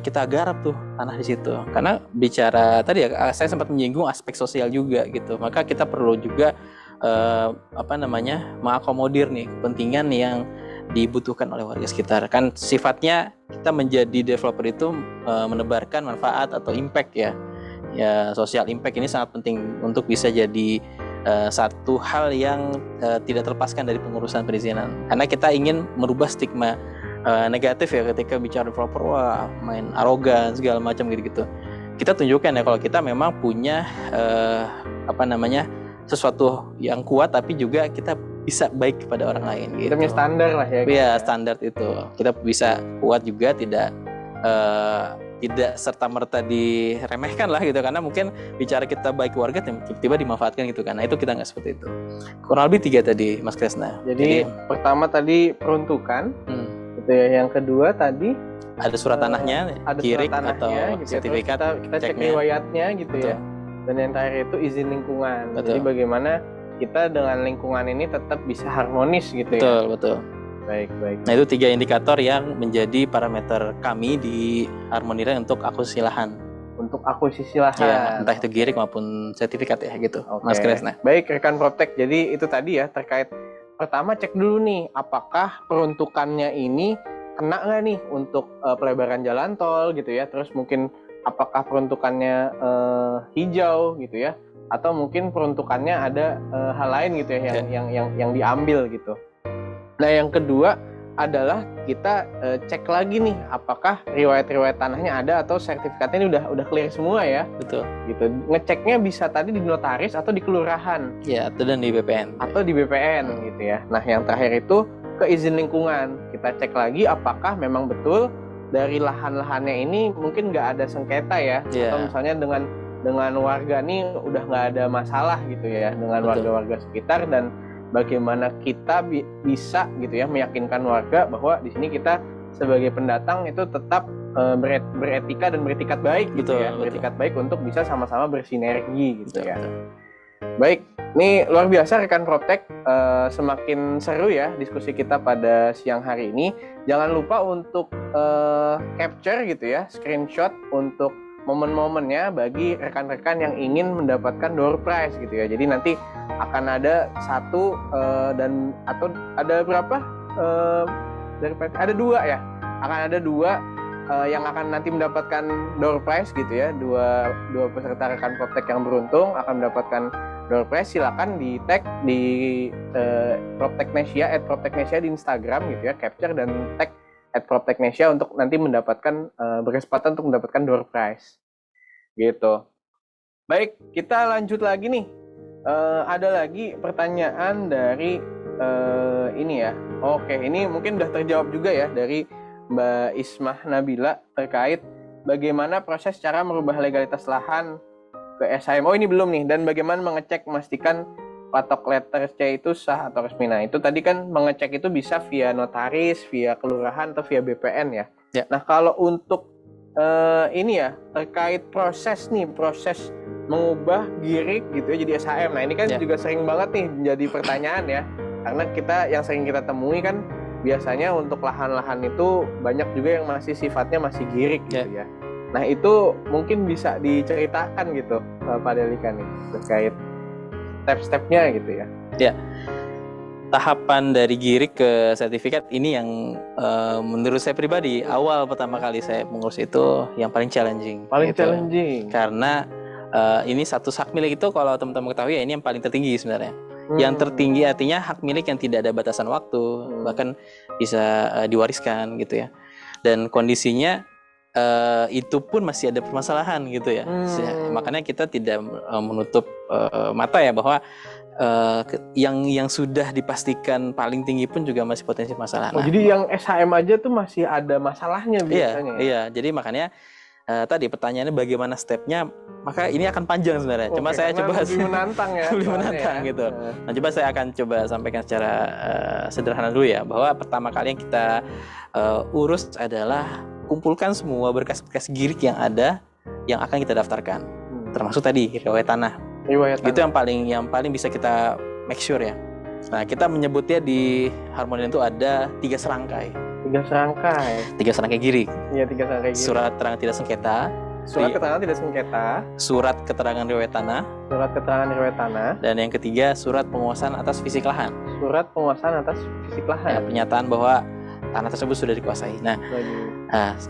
kita garap tuh tanah di situ. Karena bicara tadi ya saya sempat menyinggung aspek sosial juga gitu. Maka kita perlu juga mengakomodir nih kepentingan yang dibutuhkan oleh warga sekitar. Kan sifatnya kita menjadi developer itu menebarkan manfaat atau impact ya. Ya, social impact ini sangat penting untuk bisa jadi satu hal yang tidak terlepaskan dari pengurusan perizinan. Karena kita ingin merubah stigma negatif ya ketika bicara developer, wah main arogan segala macam gitu-gitu. Kita tunjukkan ya kalau kita memang punya sesuatu yang kuat, tapi juga kita bisa baik kepada orang lain gitu. Kita punya standar lah ya. Iya, standar itu. Kita bisa kuat juga, tidak serta-merta diremehkan lah gitu, karena mungkin bicara kita baik warga tiba-tiba dimanfaatkan gitu kan. Nah, itu kita nggak seperti itu. Kurang lebih 3 tadi Mas Krisna. Jadi pertama tadi peruntukan, gitu ya. Yang kedua tadi ada surat tanahnya, Girik atau gitu sertifikat. Ya. Kita cek riwayatnya gitu. Betul. Ya. Dan yang terakhir itu izin lingkungan. Betul. Jadi bagaimana kita dengan lingkungan ini tetap bisa harmonis gitu. Betul, ya. Betul. Baik. Nah, itu 3 indikator yang menjadi parameter kami di Harmoniran untuk akuisisi lahan. Untuk akuisisi lahan. Ya, entah itu Girik maupun sertifikat ya gitu. Okay. Mas Krisna. Baik, rekan Proptek. Jadi itu tadi ya terkait pertama cek dulu nih apakah peruntukannya ini kena nggak nih untuk pelebaran jalan tol gitu ya. Terus mungkin apakah peruntukannya hijau gitu ya, atau mungkin peruntukannya ada hal lain gitu ya yang diambil gitu. Nah, yang kedua adalah kita cek lagi nih apakah riwayat tanahnya ada atau sertifikatnya ini udah clear semua ya. Betul. Gitu. Ngeceknya bisa tadi di notaris atau di kelurahan. Ya, atau dan di BPN. Atau di BPN gitu ya. Nah, yang terakhir itu ke izin lingkungan. Kita cek lagi apakah memang betul dari lahan-lahannya ini mungkin nggak ada sengketa ya. Atau misalnya dengan warga nih udah nggak ada masalah gitu ya dengan warga-warga sekitar, dan bagaimana kita bisa gitu ya meyakinkan warga bahwa di sini kita sebagai pendatang itu tetap beretika dan beretikat baik gitu. Betul, ya. Beretikat baik untuk bisa sama-sama bersinergi gitu. Betul, ya. Betul. Baik, ini luar biasa rekan Proptek, semakin seru ya diskusi kita pada siang hari ini. Jangan lupa untuk capture gitu ya, screenshot untuk momen-momennya bagi rekan-rekan yang ingin mendapatkan door prize gitu ya. Jadi nanti akan ada satu atau ada berapa? Ada 2 ya. Akan ada 2 yang akan nanti mendapatkan door prize gitu ya. Dua peserta rekan Proptek yang beruntung akan mendapatkan door prize. Silakan di tag di Propteknesia @Propteknesia di Instagram gitu ya. Capture dan tag @Propteknesia untuk nanti mendapatkan berkesempatan untuk mendapatkan door prize gitu. Baik, kita lanjut lagi nih. Ada lagi pertanyaan dari ini ya. Oke, ini mungkin udah terjawab juga ya dari Mbak Ismah Nabila terkait bagaimana proses cara merubah legalitas lahan ke SHM. Oh, ini belum nih. Dan bagaimana mengecek memastikan patok letter C itu sah atau resmi. Nah, itu tadi kan mengecek itu bisa via notaris, via kelurahan, atau via BPN ya. Nah, kalau untuk ini ya, terkait proses mengubah Girik gitu ya jadi SHM. Nah, ini kan juga sering banget nih menjadi pertanyaan ya. Karena yang sering kita temui kan biasanya untuk lahan-lahan itu banyak juga yang masih sifatnya masih Girik gitu ya. Nah, itu mungkin bisa diceritakan gitu Pak Delika nih terkait step-stepnya gitu ya. Ya. tahapan dari girik ke sertifikat ini yang menurut saya pribadi awal pertama kali saya mengurus itu yang paling challenging. Paling gitu. challenging. Karena ini satu hak milik itu kalau teman-teman ketahui ya ini yang paling tertinggi sebenarnya. Yang tertinggi artinya hak milik yang tidak ada batasan waktu, bahkan bisa diwariskan gitu ya. Dan kondisinya itu pun masih ada permasalahan gitu ya. Makanya kita tidak menutup mata ya bahwa yang sudah dipastikan paling tinggi pun juga masih potensi masalah. Jadi yang SHM aja tuh masih ada masalahnya biasanya. Iya, jadi makanya tadi pertanyaannya bagaimana stepnya, maka ini akan panjang sebenarnya. Cuma saya coba lebih menantang ya. lebih menantang gitu. Nah, coba saya akan coba sampaikan secara sederhana dulu ya, bahwa pertama kali yang kita urus adalah kumpulkan semua berkas-berkas girik yang ada yang akan kita daftarkan. Termasuk tadi riwayat tanah. Itu yang paling bisa kita make sure ya. Nah, kita menyebutnya di Harmonian itu ada 3 serangkai. 3 serangkai. 3 serangkai girik. Iya, 3 serangkai girik. Surat keterangan tidak sengketa. Surat keterangan tidak sengketa. Surat keterangan riwayat tanah. Surat keterangan riwayat tanah. Dan yang ketiga, surat penguasaan atas fisik lahan. Surat penguasaan atas fisik lahan. Ya, pernyataan bahwa tanah tersebut sudah dikuasai. Nah,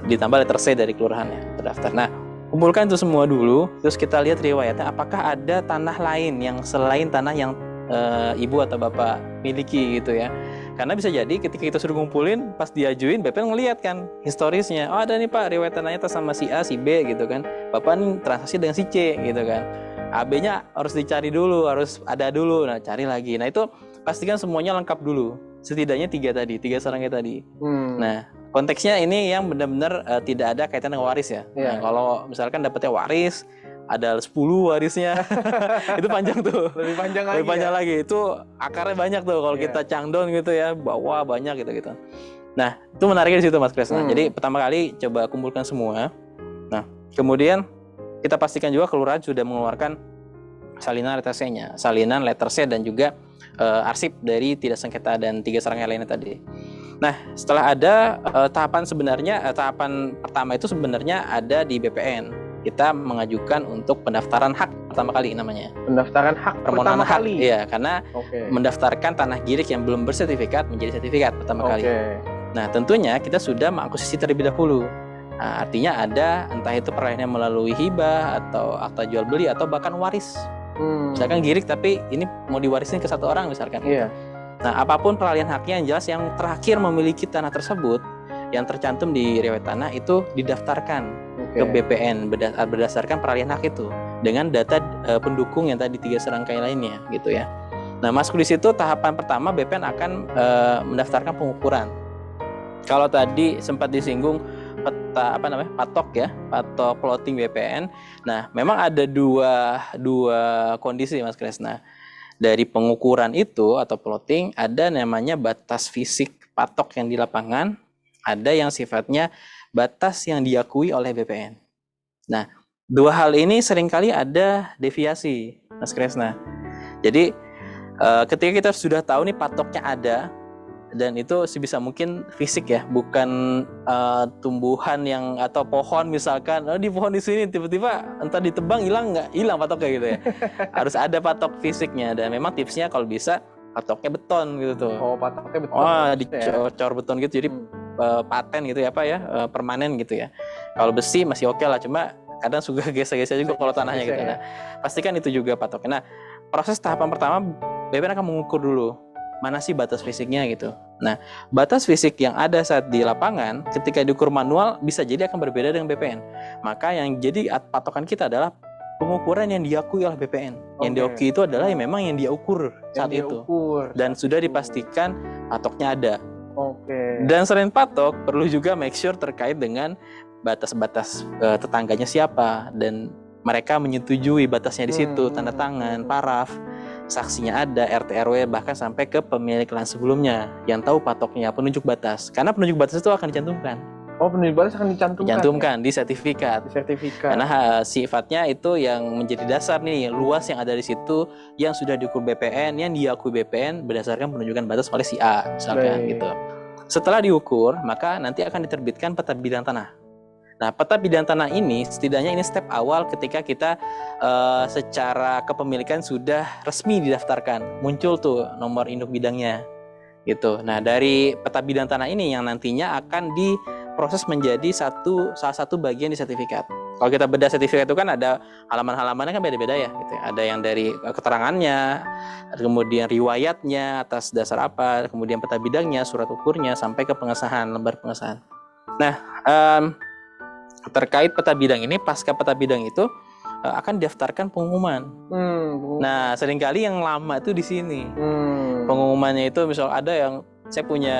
ditambah letter C dari kelurahannya terdaftar. Nah, kumpulkan itu semua dulu, terus kita lihat riwayatnya apakah ada tanah lain yang selain tanah yang ibu atau bapak miliki gitu ya. Karena bisa jadi ketika kita sudah ngumpulin, pas diajuin BPN ngelihat kan historisnya. Oh, ada nih Pak riwayat tanahnya atas sama si A, si B gitu kan. Bapak nih transaksi dengan si C gitu kan. AB-nya harus dicari dulu, harus ada dulu. Nah, cari lagi. Nah, itu pastikan semuanya lengkap dulu. Setidaknya 3 serangkai tadi. Nah, konteksnya ini yang benar-benar tidak ada kaitan dengan waris ya. Nah, kalau misalkan dapetnya waris, ada 10 warisnya, itu panjang tuh. Lebih panjang lagi. Lebih panjang lagi. Itu akarnya banyak tuh kalau kita cangdon gitu ya, bawa banyak gitu. Nah, itu menariknya di situ Mas Kresna. Jadi pertama kali coba kumpulkan semua. Nah, kemudian kita pastikan juga kelurahan sudah mengeluarkan salinan letter C-nya, salinan letter C dan juga arsip dari tidak sengketa dan 3 serangkai lainnya tadi. Nah, setelah ada tahapan pertama itu sebenarnya ada di BPN. Kita mengajukan untuk pendaftaran hak pertama kali namanya. Pendaftaran hak permohonan pertama hak, kali. Iya, karena mendaftarkan tanah girik yang belum bersertifikat menjadi sertifikat pertama kali. Nah, tentunya kita sudah mengakuisisi terlebih dahulu. Nah, artinya ada entah itu peralihannya melalui hibah atau akta jual beli atau bahkan waris. Misalkan girik tapi ini mau diwarisin ke 1 orang misalkan. Nah, apapun peralihan haknya yang jelas yang terakhir memiliki tanah tersebut yang tercantum di riwayat tanah itu didaftarkan ke BPN berdasarkan peralihan hak itu dengan data pendukung yang tadi 3 serangkai lainnya gitu ya. Nah, masuk di situ tahapan pertama BPN akan mendaftarkan pengukuran. Kalau tadi sempat disinggung patok plotting BPN. Nah, memang ada dua kondisi Mas Kresna. Dari pengukuran itu atau plotting ada namanya batas fisik patok yang di lapangan, ada yang sifatnya batas yang diakui oleh BPN. Nah, 2 hal ini seringkali ada deviasi Mas Kresna. Jadi ketika kita sudah tahu nih patoknya ada, dan itu sebisa mungkin fisik ya, bukan tumbuhan yang atau pohon misalkan di pohon di sini tiba-tiba entah ditebang hilang patoknya gitu ya. Harus ada patok fisiknya, dan memang tipsnya kalau bisa patoknya beton gitu tuh. Oh, patoknya beton. Dicor beton gitu, jadi paten gitu ya permanen gitu ya. Kalau besi masih oke lah, cuma kadang suka geser-geser juga kalau tanahnya gitu. Nah, pastikan itu juga patoknya. Nah, proses tahapan pertama BPN akan mengukur dulu mana sih batas fisiknya gitu. Nah, batas fisik yang ada saat di lapangan ketika diukur manual bisa jadi akan berbeda dengan BPN. Maka yang jadi patokan kita adalah pengukuran yang diakui oleh BPN. Yang diakui itu adalah yang memang yang dia ukur saat itu. Dan sudah dipastikan patoknya ada. Dan selain patok, perlu juga make sure terkait dengan batas-batas tetangganya siapa, dan mereka menyetujui batasnya di situ, tanda tangan, paraf, saksinya ada, RT RW, bahkan sampai ke pemilik lahan sebelumnya yang tahu patoknya, penunjuk batas. Karena penunjuk batas itu akan dicantumkan. Oh, penunjuk batas akan dicantumkan di sertifikat. Karena sifatnya itu yang menjadi dasar nih, luas yang ada di situ yang sudah diukur BPN, yang diakui BPN berdasarkan penunjukan batas oleh si A, misalkan gitu. Setelah diukur, maka nanti akan diterbitkan peta bidang tanah. Nah, peta bidang tanah ini setidaknya ini step awal ketika kita secara kepemilikan sudah resmi didaftarkan. Muncul tuh nomor induk bidangnya. gitu. Nah, dari peta bidang tanah ini yang nantinya akan diproses menjadi salah satu bagian di sertifikat. Kalau kita bedah sertifikat itu kan ada halaman-halamannya kan beda-beda ya gitu ya. Ada yang dari keterangannya, kemudian riwayatnya atas dasar apa, kemudian peta bidangnya, surat ukurnya, sampai ke pengesahan, lembar pengesahan. Nah, terkait peta bidang ini, pasca peta bidang itu akan didaftarkan pengumuman. Nah, seringkali yang lama itu di sini. Pengumumannya itu misal ada yang saya punya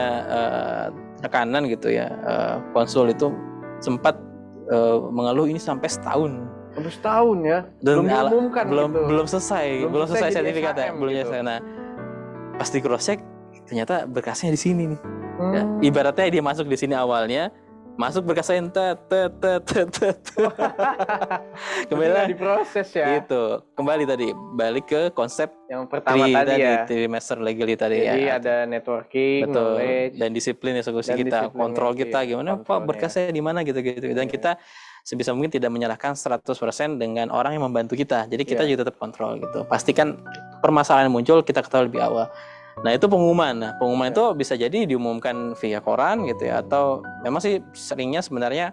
rekanan gitu ya, konsul itu sempat mengeluh ini sampai setahun. Sampai setahun ya? Dan belum selesai sertifikatnya, belum gitu. selesai. Nah, pas di cross check ternyata berkasnya di sini nih. Ya, ibaratnya dia masuk di sini awalnya, masuk berkasnya kembali diproses ya. Gitu. Kembali tadi balik ke konsep yang pertama tadi ya. Trimester legality tadi. Jadi ada networking, betul, knowledge, dan disiplin eksekusi kita, kontrol kita gimana Pak berkasnya di mana gitu. Dan kita sebisa mungkin tidak menyalahkan 100% dengan orang yang membantu kita. Jadi kita juga tetap kontrol gitu. Pastikan permasalahan muncul kita ketahui lebih awal. Nah, itu pengumuman. Nah, pengumuman itu bisa jadi diumumkan via koran gitu ya, atau memang sih seringnya sebenarnya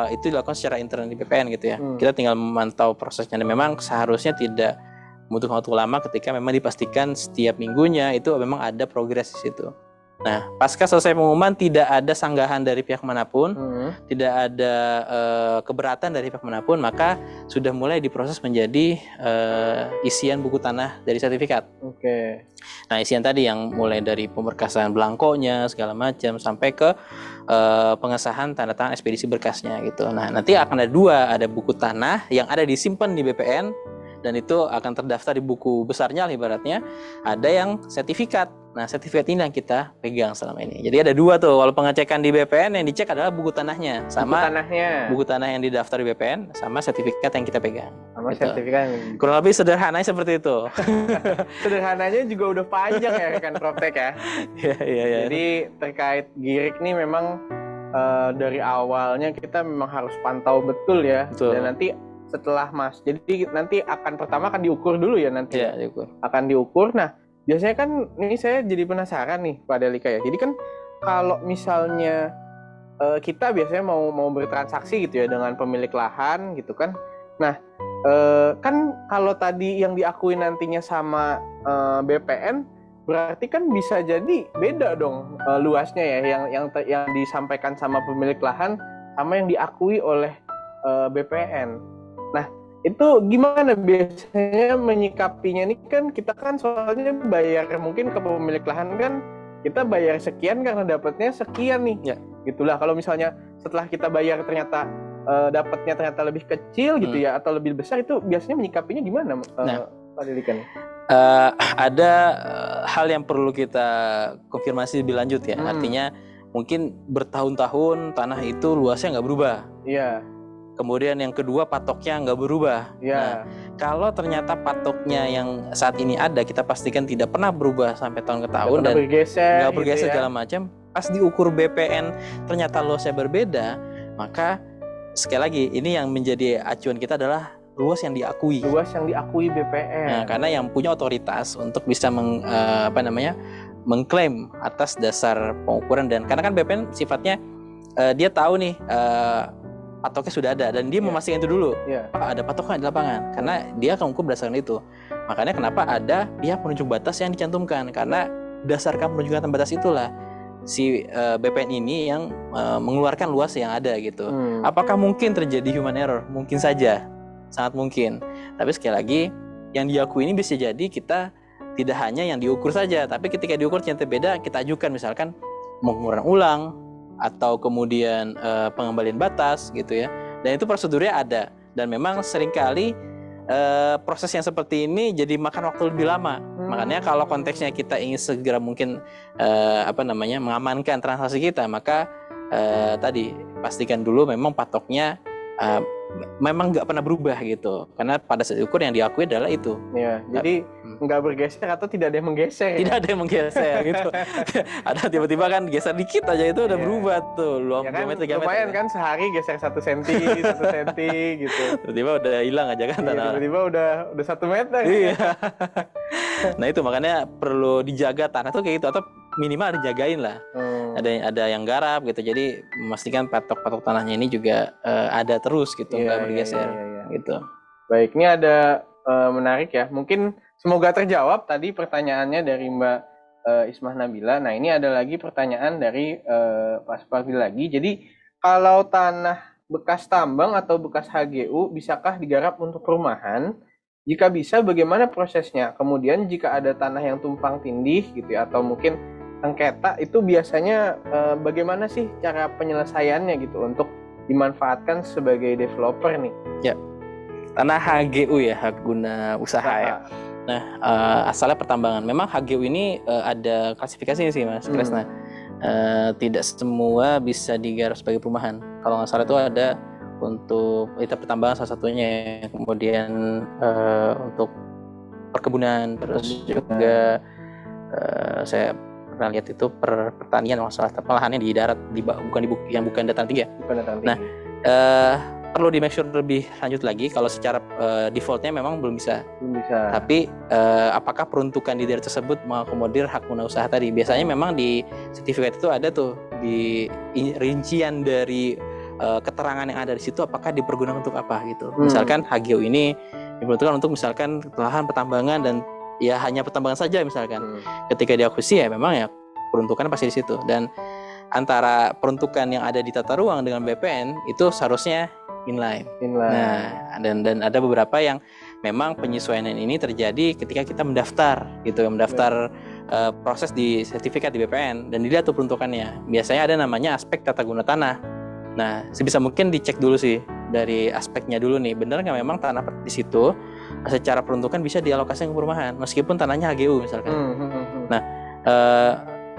itu dilakukan secara internal di BPN gitu ya. Kita tinggal memantau prosesnya, dan memang seharusnya tidak membutuhkan waktu lama ketika memang dipastikan setiap minggunya itu memang ada progres di situ. Nah, pasca selesai pengumuman tidak ada sanggahan dari pihak manapun, tidak ada keberatan dari pihak manapun, maka sudah mulai diproses menjadi isian buku tanah dari sertifikat. Oke. Nah, isian tadi yang mulai dari pemberkasan belangkonya segala macam sampai ke pengesahan tanda tangan ekspedisi berkasnya gitu. Nah, nanti akan ada dua, ada buku tanah yang ada disimpan di BPN dan itu akan terdaftar di buku besarnya ibaratnya, ada yang sertifikat. Nah, sertifikat ini yang kita pegang selama ini. Jadi ada dua tuh, kalau pengecekan di BPN yang dicek adalah buku tanahnya, sama buku tanah yang didaftar di BPN, sama sertifikat yang kita pegang. Sama gitu. Sertifikat. Kurang lebih sederhananya seperti itu. Sederhananya juga udah panjang ya rekan Proptek ya. Iya. Jadi terkait GIRIK nih memang dari awalnya kita memang harus pantau betul ya. Betul. Dan nanti setelah jadi nanti pertama akan diukur dulu ya nanti. Iya, diukur. Akan diukur. Nah, biasanya kan ini saya jadi penasaran nih Pak Delika ya. Jadi kan kalau misalnya kita biasanya mau bertransaksi gitu ya dengan pemilik lahan gitu kan. Nah, kan kalau tadi yang diakui nantinya sama BPN berarti kan bisa jadi beda dong luasnya ya yang disampaikan sama pemilik lahan sama yang diakui oleh BPN. Nah, itu gimana biasanya menyikapinya? Ini kan kita kan soalnya bayar mungkin ke pemilik lahan kan kita bayar sekian karena dapatnya sekian nih. Ya. Gitulah kalau misalnya setelah kita bayar ternyata dapatnya ternyata lebih kecil gitu ya atau lebih besar, itu biasanya menyikapinya gimana Pak Delikan? Ada hal yang perlu kita konfirmasi lebih lanjut ya. Artinya mungkin bertahun-tahun tanah itu luasnya nggak berubah. Iya. Kemudian yang kedua patoknya nggak berubah. Nah, kalau ternyata patoknya yang saat ini ada kita pastikan tidak pernah berubah sampai tahun ke tahun dan nggak bergeser gitu segala macam. Pas diukur BPN ternyata luasnya berbeda, maka sekali lagi ini yang menjadi acuan kita adalah luas yang diakui. Luas yang diakui BPN. Nah, karena yang punya otoritas untuk bisa mengklaim atas dasar pengukuran, dan karena kan BPN sifatnya dia tahu nih. Patoknya sudah ada dan dia memastikan itu dulu. Pak, ada patoknya di lapangan karena dia akan mengukur berdasarkan itu. Makanya kenapa ada pihak penunjuk batas yang dicantumkan, karena berdasarkan penunjukan batas itulah si BPN ini yang mengeluarkan luas yang ada gitu. Apakah mungkin terjadi human error? Mungkin saja, sangat mungkin. Tapi sekali lagi yang diakui ini bisa jadi kita tidak hanya yang diukur saja, tapi ketika diukur ternyata beda, kita ajukan misalkan pengukuran ulang atau kemudian pengembalian batas gitu ya, dan itu prosedurnya ada, dan memang seringkali proses yang seperti ini jadi makan waktu lebih lama. Makanya kalau konteksnya kita ingin segera mungkin mengamankan transaksi kita, maka tadi pastikan dulu memang patoknya memang nggak pernah berubah gitu, karena pada saat diukur yang diakui adalah itu. Ya, jadi nggak bergeser atau tidak ada yang menggeser. Tidak ada yang menggeser gitu. Ada tiba-tiba kan geser dikit aja itu udah berubah tuh. Ya kan, lumayan kan sehari geser 1 senti, 1 senti gitu. Tiba-tiba udah hilang aja kan tanah. Tiba-tiba udah 1 meter. Iya. Nah itu makanya perlu dijaga tanah tuh kayak gitu, atau minimal dijagain lah. Ada yang garap gitu, jadi memastikan patok tanahnya ini juga ada terus gitu, nggak bergeser gitu. Baik, ini ada menarik ya, mungkin semoga terjawab tadi pertanyaannya dari Mbak Ismah Nabila. Nah, ini ada lagi pertanyaan dari Pak Supardi lagi. Jadi kalau tanah bekas tambang atau bekas HGU bisakah digarap untuk perumahan? Jika bisa, bagaimana prosesnya? Kemudian jika ada tanah yang tumpang tindih gitu ya, atau mungkin sengketa, itu biasanya bagaimana sih cara penyelesaiannya gitu untuk dimanfaatkan sebagai developer nih? Ya, tanah HGU ya, hak guna usaha ya. Nah, asalnya pertambangan. Memang HGU ini ada klasifikasinya sih Mas Kresna. Tidak semua bisa digarap sebagai perumahan. Kalau nggak salah itu ada untuk itu pertambangan salah satunya, kemudian untuk perkebunan, terus juga saya pernah lihat itu pertanian masalah lahannya di darat, bukan dataran tinggi ya. Nah, perlu di make sure lebih lanjut lagi kalau secara defaultnya memang belum bisa. Tapi apakah peruntukan di daerah tersebut mengakomodir hak guna usaha tadi? Biasanya memang di sertifikat itu ada tuh di rincian dari keterangan yang ada di situ, apakah dipergunakan untuk apa gitu. Misalkan HGU ini diperuntukkan untuk misalkan lahan pertambangan dan ya hanya pertambangan saja misalkan. Ketika diakuisisi ya memang ya peruntukannya pasti di situ, dan antara peruntukan yang ada di tata ruang dengan BPN itu seharusnya inline. Nah, dan ada beberapa yang memang penyesuaian ini terjadi ketika kita mendaftar gitu, proses di sertifikat di BPN dan dilihat tuh peruntukannya. Biasanya ada namanya aspek tata guna tanah. Nah, sebisa mungkin dicek dulu sih dari aspeknya dulu nih, benar nggak memang tanah di situ secara peruntukan bisa dialokasikan ke perumahan meskipun tanahnya HGU misalkan. Nah,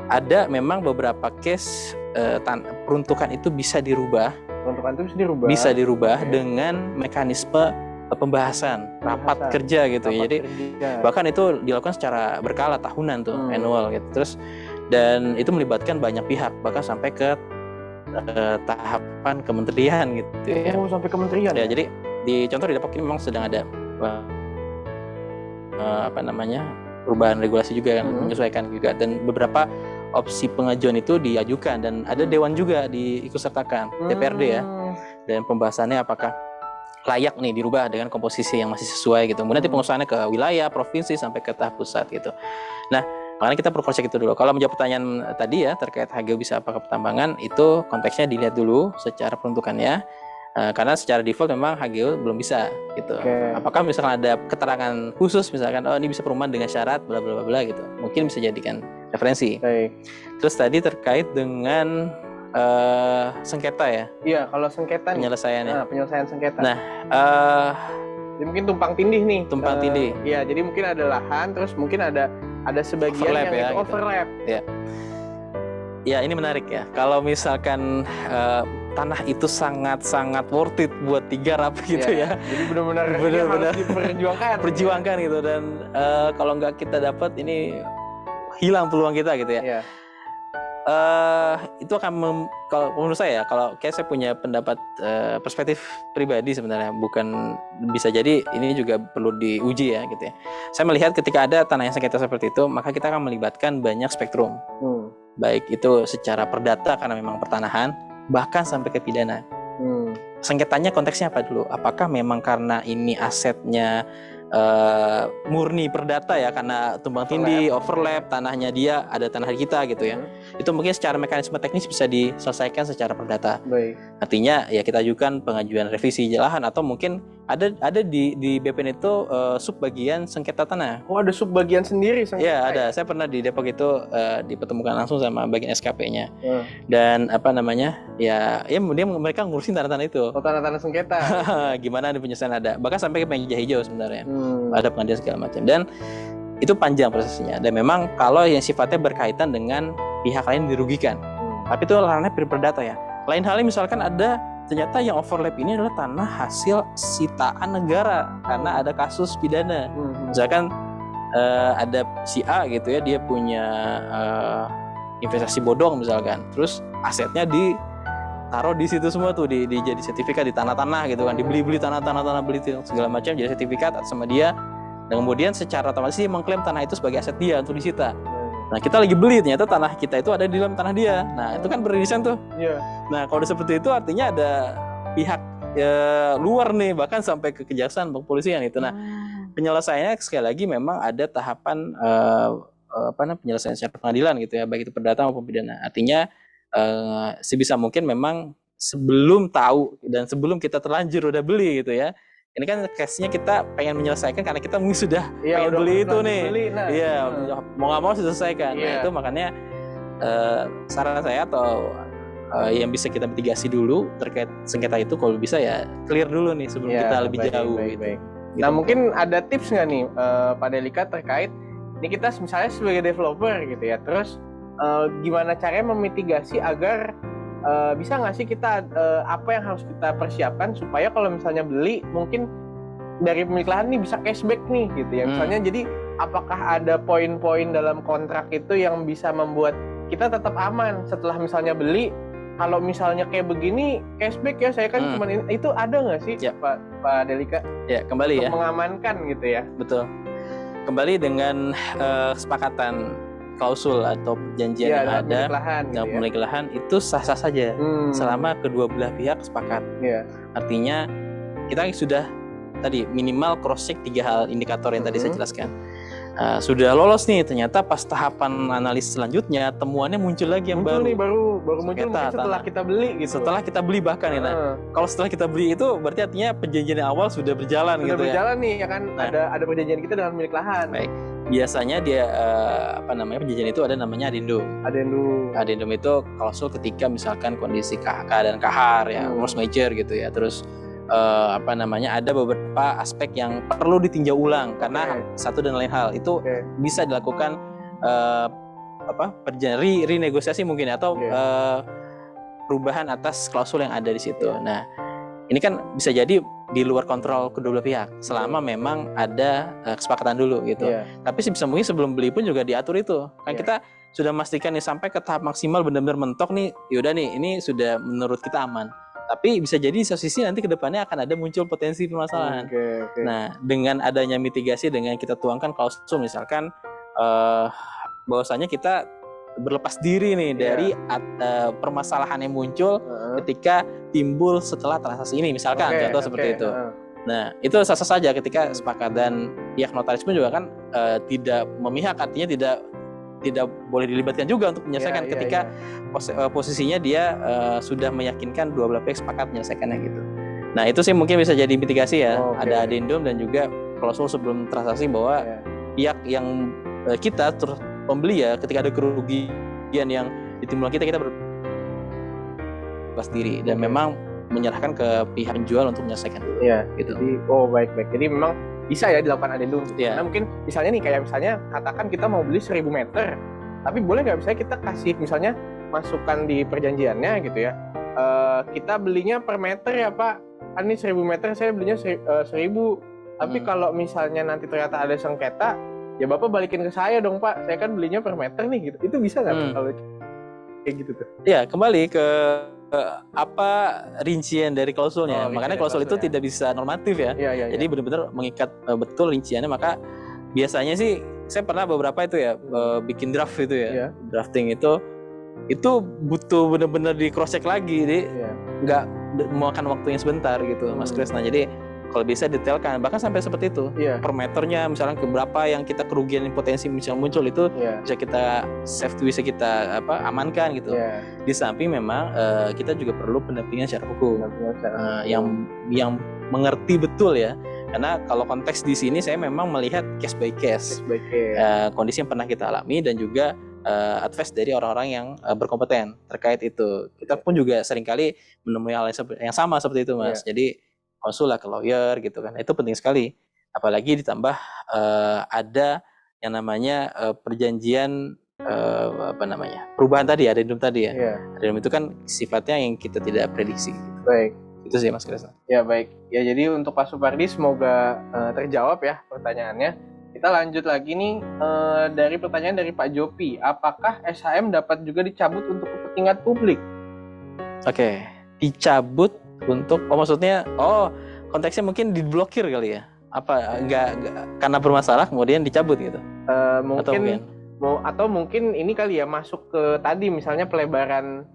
ada memang beberapa case peruntukan itu bisa dirubah. Bisa dirubah dengan mekanisme pembahasan rapat kerja gitu ya. Jadi bahkan itu dilakukan secara berkala tahunan tuh, annual gitu. Terus dan itu melibatkan banyak pihak, bahkan sampai ke tahapan kementerian gitu ya. Sampai kementerian. Ya, jadi di contoh di Depok ini memang sedang ada perubahan regulasi juga yang menyesuaikan juga, dan beberapa opsi pengajuan itu diajukan dan ada dewan juga diikut sertakan, DPRD ya, dan pembahasannya apakah layak nih dirubah dengan komposisi yang masih sesuai gitu. Kemudian nanti pengusahaannya ke wilayah, provinsi sampai ke tahap pusat gitu. Nah, makanya kita perlu cross check itu dulu. Kalau menjawab pertanyaan tadi ya terkait HGU bisa apa ke pertambangan, itu konteksnya dilihat dulu secara peruntukannya. Karena secara default memang HGU belum bisa gitu. Apakah misalkan ada keterangan khusus misalkan ini bisa perumahan dengan syarat bla bla bla gitu, mungkin bisa jadikan referensi. Terus tadi terkait dengan sengketa ya. Iya, kalau sengketa penyelesaiannya. Penyelesaian sengketa. Nah, jadi mungkin tumpang tindih nih. Tumpang tindih. Iya, jadi mungkin ada lahan, terus mungkin ada sebagian overlap yang itu overlap. Ya. Ya, ini menarik ya. Kalau misalkan tanah itu sangat-sangat worth it buat digarap gitu ya. Jadi benar-benar harus diperjuangkan gitu, dan kalau nggak kita dapat ini hilang peluang kita gitu ya. Itu akan kalau menurut saya, kalau kayak saya punya pendapat perspektif pribadi sebenarnya, bukan, bisa jadi ini juga perlu diuji ya gitu ya. Saya melihat ketika ada tanah yang sengketa seperti itu, maka kita akan melibatkan banyak spektrum. Baik itu secara perdata karena memang pertanahan, bahkan sampai ke pidana. Sengketanya konteksnya apa dulu? Apakah memang karena ini asetnya murni perdata ya, karena tumbang tindih, overlap, tanahnya dia ada tanah kita gitu ya. Itu mungkin secara mekanisme teknis bisa diselesaikan secara perdata. Artinya ya kita ajukan pengajuan revisi lahan, atau mungkin ada di BPN itu subbagian sengketa tanah. Oh, ada subbagian sendiri sengketa. Ya, ada. Saya pernah di Depok itu dipertemukan langsung sama bagian SKP-nya. Dan ya mereka ngurusin tanah-tanah itu. Oh, tanah-tanah sengketa. Gimana di penyelesaian ada. Bahkan sampai ke meja hijau sebenarnya. Ada pengadilan segala macam, dan itu panjang prosesnya, dan memang kalau yang sifatnya berkaitan dengan pihak lain dirugikan, tapi itu ranahnya perdata ya. Lain halnya misalkan ada ternyata yang overlap ini adalah tanah hasil sitaan negara karena ada kasus pidana. Misalkan ada si A gitu ya, dia punya investasi bodong misalkan, terus asetnya ditaruh di situ semua tuh, jadi sertifikat di tanah-tanah gitu kan, dibeli tanah-tanah beli segala macam jadi sertifikat sama dia, dan kemudian secara otomatis dia mengklaim tanah itu sebagai aset dia untuk disita. Nah kita lagi beli, ternyata tanah kita itu ada di dalam tanah dia. Nah itu kan beririsan tuh. Iya. Nah kalau seperti itu artinya ada pihak luar nih, bahkan sampai ke kejaksaan, kepolisian itu. Nah penyelesaiannya sekali lagi memang ada tahapan penyelesaian secara pengadilan gitu ya, baik itu perdata maupun pidana. Artinya sebisa mungkin memang sebelum tahu dan sebelum kita terlanjur udah beli gitu ya. Ini kan case-nya kita pengen menyelesaikan karena kita mungkin sudah pengen beli itu nih. Iya, mau nggak mau sudah selesaikan. Nah itu makanya saran saya atau yang bisa kita mitigasi dulu terkait sengketa itu, kalau bisa ya clear dulu nih sebelum kita lebih jauh. Gitu. Nah mungkin ada tips nggak nih Pak Delika terkait ini, kita misalnya sebagai developer gitu ya, terus gimana caranya memitigasi agar bisa nggak sih kita apa yang harus kita persiapkan supaya kalau misalnya beli mungkin dari pemilik lahan nih bisa cashback nih gitu ya, misalnya. Jadi apakah ada poin-poin dalam kontrak itu yang bisa membuat kita tetap aman setelah misalnya beli, kalau misalnya kayak begini cashback ya saya kan cuman ini, itu ada nggak sih Pak Delika? Ya kembali untuk mengamankan gitu ya. Betul, kembali dengan kesepakatan klausul atau perjanjian yang ada dengan pemilik lahan itu sah-sah saja selama kedua belah pihak sepakat. Artinya kita sudah tadi minimal cross check 3 hal indikator yang tadi saya jelaskan. Sudah lolos nih, ternyata pas tahapan analis selanjutnya temuannya muncul lagi yang baru. Baru muncul setelah kita beli gitu. Setelah kita beli bahkan ya. Kalau setelah kita beli itu berarti artinya perjanjian yang awal sudah berjalan gitu ya. Sudah berjalan nih ya kan, ada perjanjian kita dengan pemilik lahan. Baik. Biasanya dia perjanjian itu ada namanya adendum. Adendum itu klausul ketika misalkan kondisi KHK dan KHR ya, force majeure gitu ya. Terus ada beberapa aspek yang perlu ditinjau ulang karena satu dan lain hal itu bisa dilakukan renegosiasi mungkin atau perubahan atas klausul yang ada di situ. Nah, ini kan bisa jadi di luar kontrol kedua belah pihak selama memang ada kesepakatan dulu gitu. Tapi sebisa mungkin sebelum beli pun juga diatur itu. Kan kita sudah memastikan nih sampai ke tahap maksimal benar-benar mentok nih, yaudah nih ini sudah menurut kita aman. Tapi bisa jadi di sisi nanti kedepannya akan ada muncul potensi permasalahan. Nah, dengan adanya mitigasi dengan kita tuangkan klausul misalkan bahwasanya kita berlepas diri nih dari permasalahan yang muncul ketika timbul setelah transaksi ini misalkan contoh seperti itu. Nah, itu sah-sah saja ketika sepakat, dan pihak notaris pun juga kan tidak memihak, artinya tidak boleh dilibatkan juga untuk menyelesaikan ketika posisinya dia sudah meyakinkan dua belah pihak sepakat menyelesaikannya gitu. Nah itu sih mungkin bisa jadi mitigasi ya. Ada adendum dan juga klausul sebelum transaksi bahwa pihak yang kita terus pembeli ya, ketika ada kerugian yang ditimbulkan kita berlepas diri dan memang menyerahkan ke pihak penjual untuk menyelesaikan dulu. Gitu. Jadi, baik. Jadi memang bisa ya dilakukan adendum. Karena mungkin misalnya nih kayak misalnya katakan kita mau beli 1000 meter, tapi boleh nggak misalnya kita kasih misalnya masukkan di perjanjiannya gitu ya, kita belinya per meter ya Pak, kan ini 1000 meter saya belinya 1000, tapi kalau misalnya nanti ternyata ada sengketa ya Bapak balikin ke saya dong Pak, saya kan belinya per meter nih gitu. Itu bisa nggak kalau kayak gitu tuh? Ya kembali ke apa rincian dari klausulnya. Makanya klausul itu tidak bisa normatif ya. Jadi benar-benar mengikat betul rinciannya. Maka biasanya sih saya pernah beberapa itu ya bikin draft itu ya. Drafting itu butuh benar-benar di cross check lagi. Jadi nggak memakan waktunya sebentar gitu Mas Kris. Nah jadi kalau bisa detailkan, bahkan sampai seperti itu per meternya misalnya berapa yang kita kerugian potensi misalnya muncul itu bisa kita save, bisa kita amankan gitu. Di samping memang kita juga perlu pendampingan secara hukum yang mengerti betul ya, karena kalau konteks di sini saya memang melihat case by case. Kondisi yang pernah kita alami dan juga advice dari orang-orang yang berkompeten terkait itu. Kita pun juga seringkali menemui hal yang sama seperti itu Mas. Jadi konsul lah ke lawyer gitu kan, itu penting sekali, apalagi ditambah ada yang namanya perjanjian perubahan tadi, adendum tadi ya. Adendum itu kan sifatnya yang kita tidak prediksi. Baik, itu sih Mas Kresna. Ya baik ya, jadi untuk Pak Supardi semoga terjawab ya pertanyaannya. Kita lanjut lagi nih dari pertanyaan dari Pak Jopi, apakah SHM dapat juga dicabut untuk kepentingan publik? Oke, dicabut untuk maksudnya konteksnya mungkin diblokir kali ya, enggak karena bermasalah kemudian dicabut gitu, mungkin atau mungkin ini kali ya masuk ke tadi misalnya pelebaran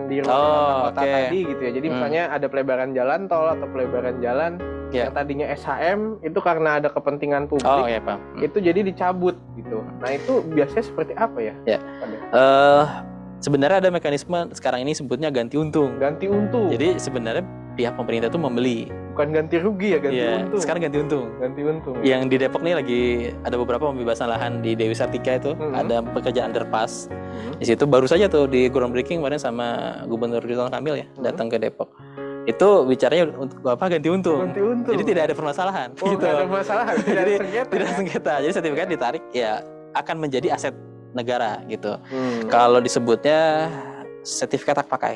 di ruang kota tadi gitu ya. Jadi misalnya ada pelebaran jalan tol atau pelebaran jalan yang tadinya SHM itu karena ada kepentingan publik, itu jadi dicabut gitu. Nah itu biasanya seperti apa ya? Sebenarnya ada mekanisme sekarang ini sebutnya ganti untung. Ganti untung. Jadi sebenarnya pihak pemerintah itu membeli. Bukan ganti rugi ya, ganti untung. Sekarang ganti untung. Ganti untung. Yang di Depok nih lagi ada beberapa pembebasan lahan di Dewi Sartika itu, ada pekerjaan underpass. Di situ baru saja tuh di groundbreaking kemarin sama Gubernur Ridwan Kamil ya, datang ke Depok. Itu bicaranya untuk apa? Ganti untung. Ganti untung. Jadi tidak ada permasalahan. Oh, gitu. Tidak ada permasalahan. Tidak sengketa. Jadi sertifikat ditarik ya akan menjadi aset negara gitu. Kalau disebutnya sertifikat hak pakai.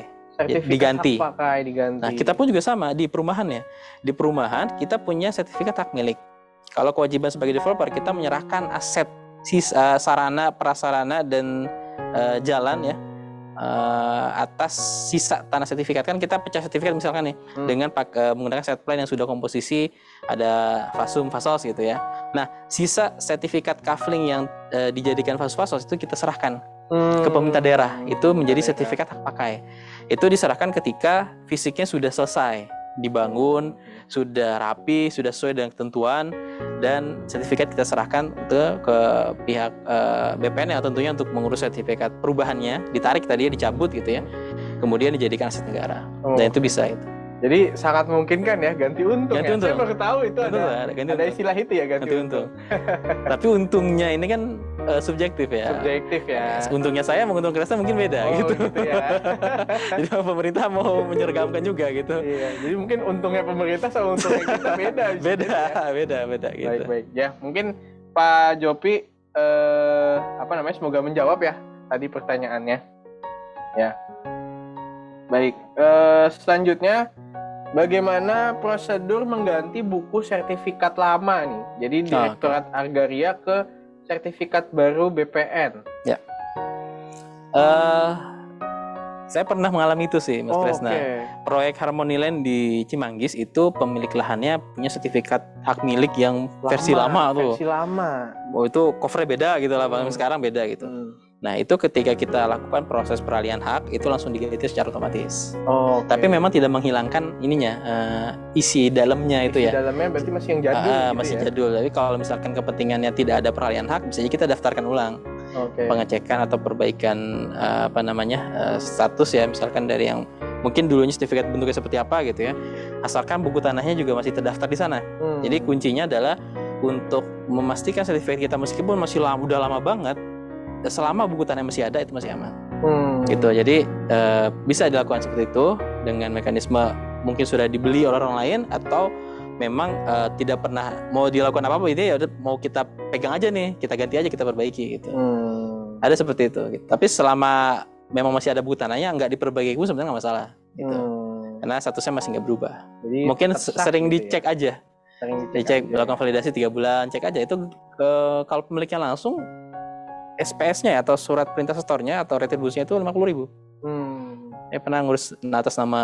Diganti. Diganti. Nah, kita pun juga sama di perumahan ya. Di perumahan kita punya sertifikat hak milik. Kalau kewajiban sebagai developer kita menyerahkan aset, sarana, prasarana dan jalan ya atas sisa tanah sertifikat. Kan kita pecah sertifikat misalkan nih dengan menggunakan set plan yang sudah komposisi, ada fasum, fasos gitu ya. Nah, sisa sertifikat kafling yang dijadikan fasos itu kita serahkan ke pemerintah daerah. Itu menjadi sertifikat hak pakai. Itu diserahkan ketika fisiknya sudah selesai dibangun, sudah rapi, sudah sesuai dengan ketentuan, dan sertifikat kita serahkan ke pihak BPN ya tentunya untuk mengurus sertifikat perubahannya, ditarik tadi dicabut gitu ya, kemudian dijadikan aset negara. Dan itu bisa itu. Jadi sangat mungkin kan ya ganti untung. Ganti untung. Saya baru tahu itu ada istilah itu ya ganti untung. Tapi untungnya ini kan subjektif ya. Subjektif ya. Untungnya saya menguntungkan saya mungkin beda gitu ya. Jadi pemerintah mau menyergamkan juga gitu. Iya, jadi mungkin untungnya pemerintah sama untungnya kita beda. Beda gitu. Baik. Ya, mungkin Pak Jopi semoga menjawab ya tadi pertanyaannya. Ya. Baik, selanjutnya bagaimana prosedur mengganti buku sertifikat lama nih? Jadi Direktorat Agraria ke sertifikat baru BPN. Ya. Saya pernah mengalami itu sih, Mas Kresna. Proyek Harmony Land di Cimanggis itu pemilik lahannya punya sertifikat hak milik yang versi lama tuh. Versi lama. Oh, itu covernya beda gitu lah, sekarang beda gitu. Nah, itu ketika kita lakukan proses peralihan hak itu langsung diganti secara otomatis. Tapi memang tidak menghilangkan ininya, isi dalamnya itu ya. Isi dalamnya berarti masih yang jadul gitu masih jadul. Tapi kalau misalkan kepentingannya tidak ada peralihan hak, bisa kita daftarkan ulang. Pengecekan atau perbaikan status ya, misalkan dari yang mungkin dulunya sertifikat bentuknya seperti apa gitu ya. Asalkan buku tanahnya juga masih terdaftar di sana. Jadi kuncinya adalah untuk memastikan sertifikat kita meskipun udah lama banget, selama buku tanah masih ada itu masih aman. Gitu. Jadi bisa dilakukan seperti itu dengan mekanisme mungkin sudah dibeli oleh orang lain atau memang tidak pernah mau dilakukan apa-apa gitu ya, mau kita pegang aja nih, kita ganti aja, kita perbaiki gitu. Ada seperti itu gitu. Tapi selama memang masih ada buku tanahnya nggak diperbaiki pun sebenarnya nggak masalah gitu. Karena statusnya masih nggak berubah. Jadi mungkin sering dicek aja. Dicek, melakukan validasi 3 bulan, cek aja itu kalau pemiliknya langsung SPS-nya atau surat perintah setornya atau retribusinya itu 50.000. Ya pernah ngurus atas nama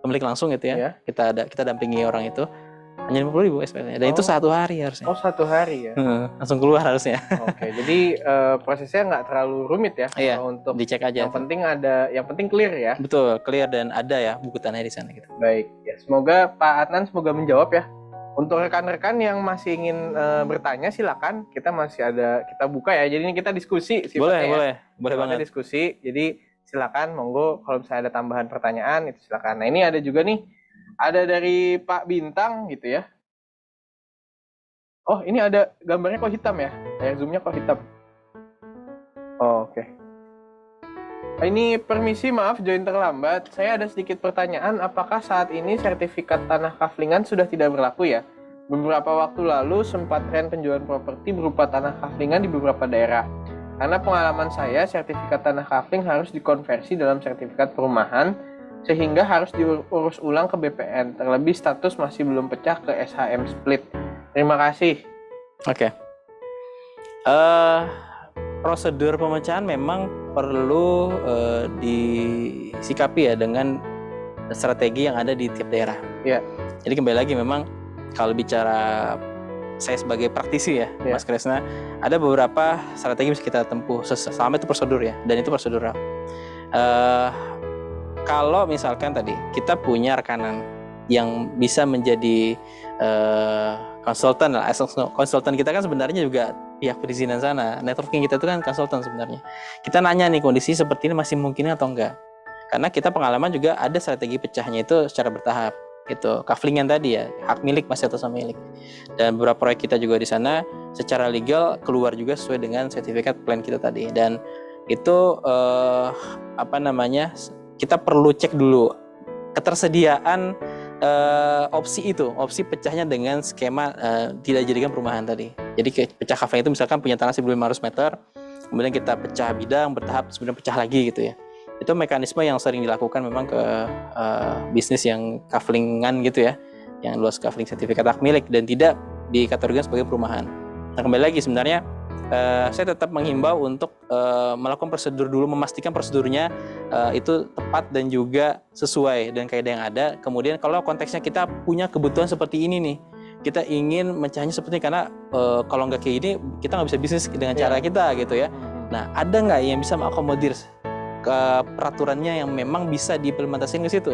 pemilik langsung gitu ya. Kita dampingi orang itu hanya 50.000 SPS-nya. Dan itu 1 hari harusnya. 1 hari ya. Langsung keluar harusnya. Jadi prosesnya nggak terlalu rumit ya. Untuk dicek aja. Yang penting clear ya. Betul, clear dan ada ya buku tanahnya di sana gitu. Baik. Ya, semoga Pak Adnan menjawab ya. Untuk rekan-rekan yang masih ingin bertanya silakan, kita buka ya. Jadi ini kita diskusi boleh banget diskusi. Jadi silakan monggo kalau misalnya ada tambahan pertanyaan itu silakan. Nah, ini ada juga nih, ada dari Pak Bintang gitu ya. Oh, ini ada gambarnya kok hitam ya? Layar zoom-nya kok hitam. Oke. Ini permisi, maaf join terlambat. Saya ada sedikit pertanyaan, apakah saat ini sertifikat tanah kaflingan sudah tidak berlaku ya? Beberapa waktu lalu sempat tren penjualan properti berupa tanah kaflingan di beberapa daerah. Karena pengalaman saya, sertifikat tanah kafling harus dikonversi dalam sertifikat perumahan, sehingga harus diurus ulang ke BPN. Terlebih status masih belum pecah ke SHM split. Terima kasih. Oke. Prosedur pemecahan memang perlu disikapi ya dengan strategi yang ada di tiap daerah. Ya. Jadi kembali lagi memang kalau bicara saya sebagai praktisi ya, Mas Kresna, ada beberapa strategi yang bisa kita tempuh selama itu prosedur ya, dan itu prosedural. Kalau misalkan tadi kita punya rekanan yang bisa menjadi konsultan lah, konsultan kita kan sebenarnya juga pihak perizinan sana, networking kita itu kan konsultan sebenarnya. Kita nanya nih kondisi seperti ini masih mungkin atau enggak? Karena kita pengalaman juga ada strategi pecahnya itu secara bertahap, gitu. Kaflingan tadi ya, hak milik masih atas nama milik. Dan beberapa proyek kita juga di sana secara legal keluar juga sesuai dengan sertifikat plan kita tadi. Dan itu kita perlu cek dulu ketersediaan opsi itu, opsi pecahnya dengan skema tidak jadikan perumahan tadi. Jadi pecah kafling itu misalkan punya tanah 1.500 meter, kemudian kita pecah bidang bertahap, kemudian pecah lagi gitu ya. Itu mekanisme yang sering dilakukan memang ke bisnis yang kaflingan gitu ya, yang luas kafling sertifikat hak milik dan tidak dikategorikan sebagai perumahan. Nah kembali lagi sebenarnya saya tetap menghimbau untuk melakukan prosedur dulu, memastikan prosedurnya itu tepat dan juga sesuai dengan kaidah yang ada. Kemudian kalau konteksnya kita punya kebutuhan seperti ini nih, kita ingin mencahnya seperti ini karena kalau nggak kayak gini kita nggak bisa bisnis dengan cara kita gitu ya. Nah ada nggak yang bisa mengakomodir ke peraturannya yang memang bisa diimplementasikan ke situ?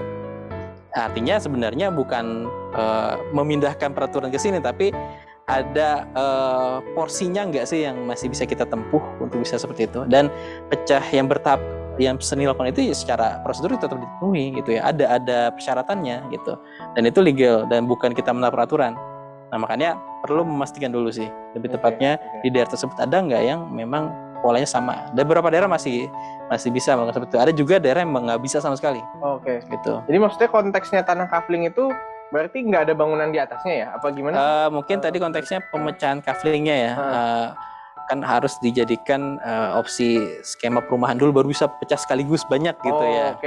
Artinya sebenarnya bukan memindahkan peraturan ke sini, tapi ada porsinya nggak sih yang masih bisa kita tempuh untuk bisa seperti itu. Dan pecah yang bertahap yang seni lakukan itu ya secara prosedur tetap dipenuhi gitu ya, ada persyaratannya gitu, dan itu legal dan bukan kita melanggar peraturan. Nah makanya perlu memastikan dulu sih lebih tepatnya di daerah tersebut ada nggak yang memang polanya sama. Dan beberapa daerah masih bisa melakukan seperti itu. Ada juga daerah yang nggak bisa sama sekali. Gitu. Jadi maksudnya konteksnya tanah kafling itu berarti nggak ada bangunan di atasnya ya? Apa gimana? Mungkin tadi konteksnya pemecahan kaflingnya ya. Kan harus dijadikan opsi skema perumahan dulu baru bisa pecah sekaligus banyak gitu ya.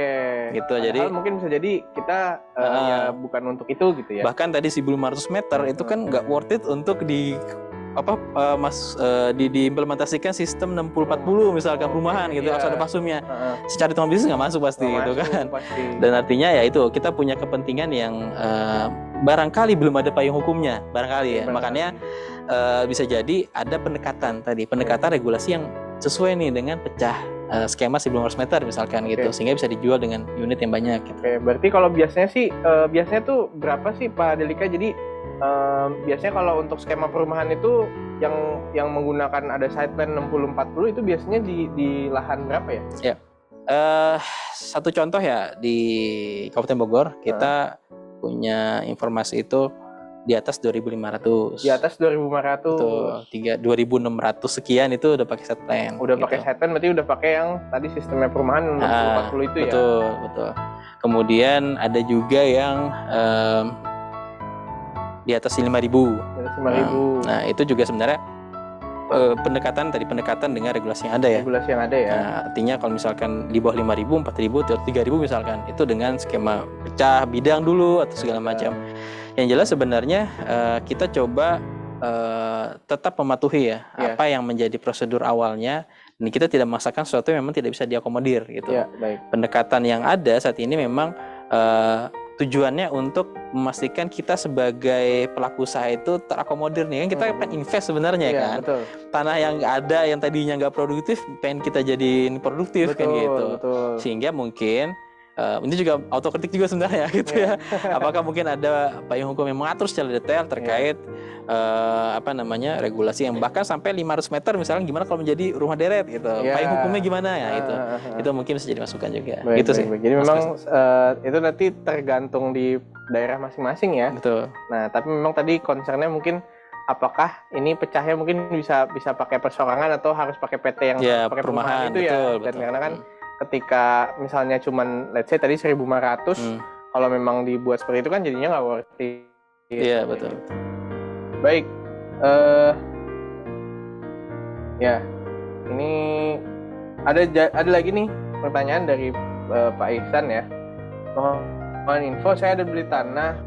Gitu. Padahal jadi mungkin bisa jadi kita ya bukan untuk itu gitu ya. Bahkan tadi 1.500 meter itu kan nggak worth it untuk diimplementasikan sistem 60-40 misalkan perumahan gitu, harus ada pasumnya. Secara hitungan bisnis nggak masuk pasti gitu kan. Dan artinya ya itu kita punya kepentingan yang barangkali belum ada payung hukumnya barangkali ya. Makanya bisa jadi ada pendekatan regulasi yang sesuai nih dengan pecah skema 1.500 meter misalkan gitu, sehingga bisa dijual dengan unit yang banyak gitu. Berarti kalau biasanya sih biasanya tuh berapa sih Pak Delika? Jadi biasanya kalau untuk skema perumahan itu yang menggunakan ada site plan 60-40 itu biasanya di lahan berapa ya? Ya. Satu contoh ya di Kabupaten Bogor kita punya informasi itu di atas 2.500. Di atas 2.500. Betul. 2.600 sekian itu udah pakai set plan. Udah gitu. Pakai set plan berarti udah pakai yang tadi sistemnya perumahan 60-40 itu ya. Betul. Kemudian ada juga yang di atas 5.000. Nah, itu juga sebenarnya pendekatan dengan regulasi yang ada ya. Regulasi yang ada ya. Nah, artinya kalau misalkan di bawah 5.000, 4.000, 3.000 misalkan, itu dengan skema pecah bidang dulu atau segala macam. Yang jelas sebenarnya kita coba tetap mematuhi ya apa yang menjadi prosedur awalnya, dan kita tidak memaksakan sesuatu yang memang tidak bisa diakomodir gitu. Baik. Pendekatan yang ada saat ini memang tujuannya untuk memastikan kita sebagai pelaku usaha itu terakomodir nih kan, kita pengen invest sebenarnya kan. Betul. Tanah yang ada yang tadinya nggak produktif pengen kita jadiin produktif kan gitu. Betul. Sehingga mungkin ini juga autokritik juga sebenarnya gitu ya. Apakah mungkin ada payung hukum yang mengatur secara detail terkait regulasi yang bahkan sampai 500 meter misalnya gimana kalau menjadi rumah deret gitu. Payung hukumnya gimana ya itu mungkin bisa jadi masukan juga. Gitu sih. Jadi memang itu nanti tergantung di daerah masing-masing ya. Betul. Nah, tapi memang tadi concernnya mungkin apakah ini pecahnya mungkin bisa pakai persorangan atau harus pakai PT yang pakai perumahan itu betul, ya. Dan karena kan ketika misalnya cuman let's say tadi 1.500 kalau memang dibuat seperti itu kan jadinya nggak worth it. Iya betul. Baik, ya ini ada lagi nih pertanyaan dari Pak Ihsan ya. Mohon info, saya ada beli tanah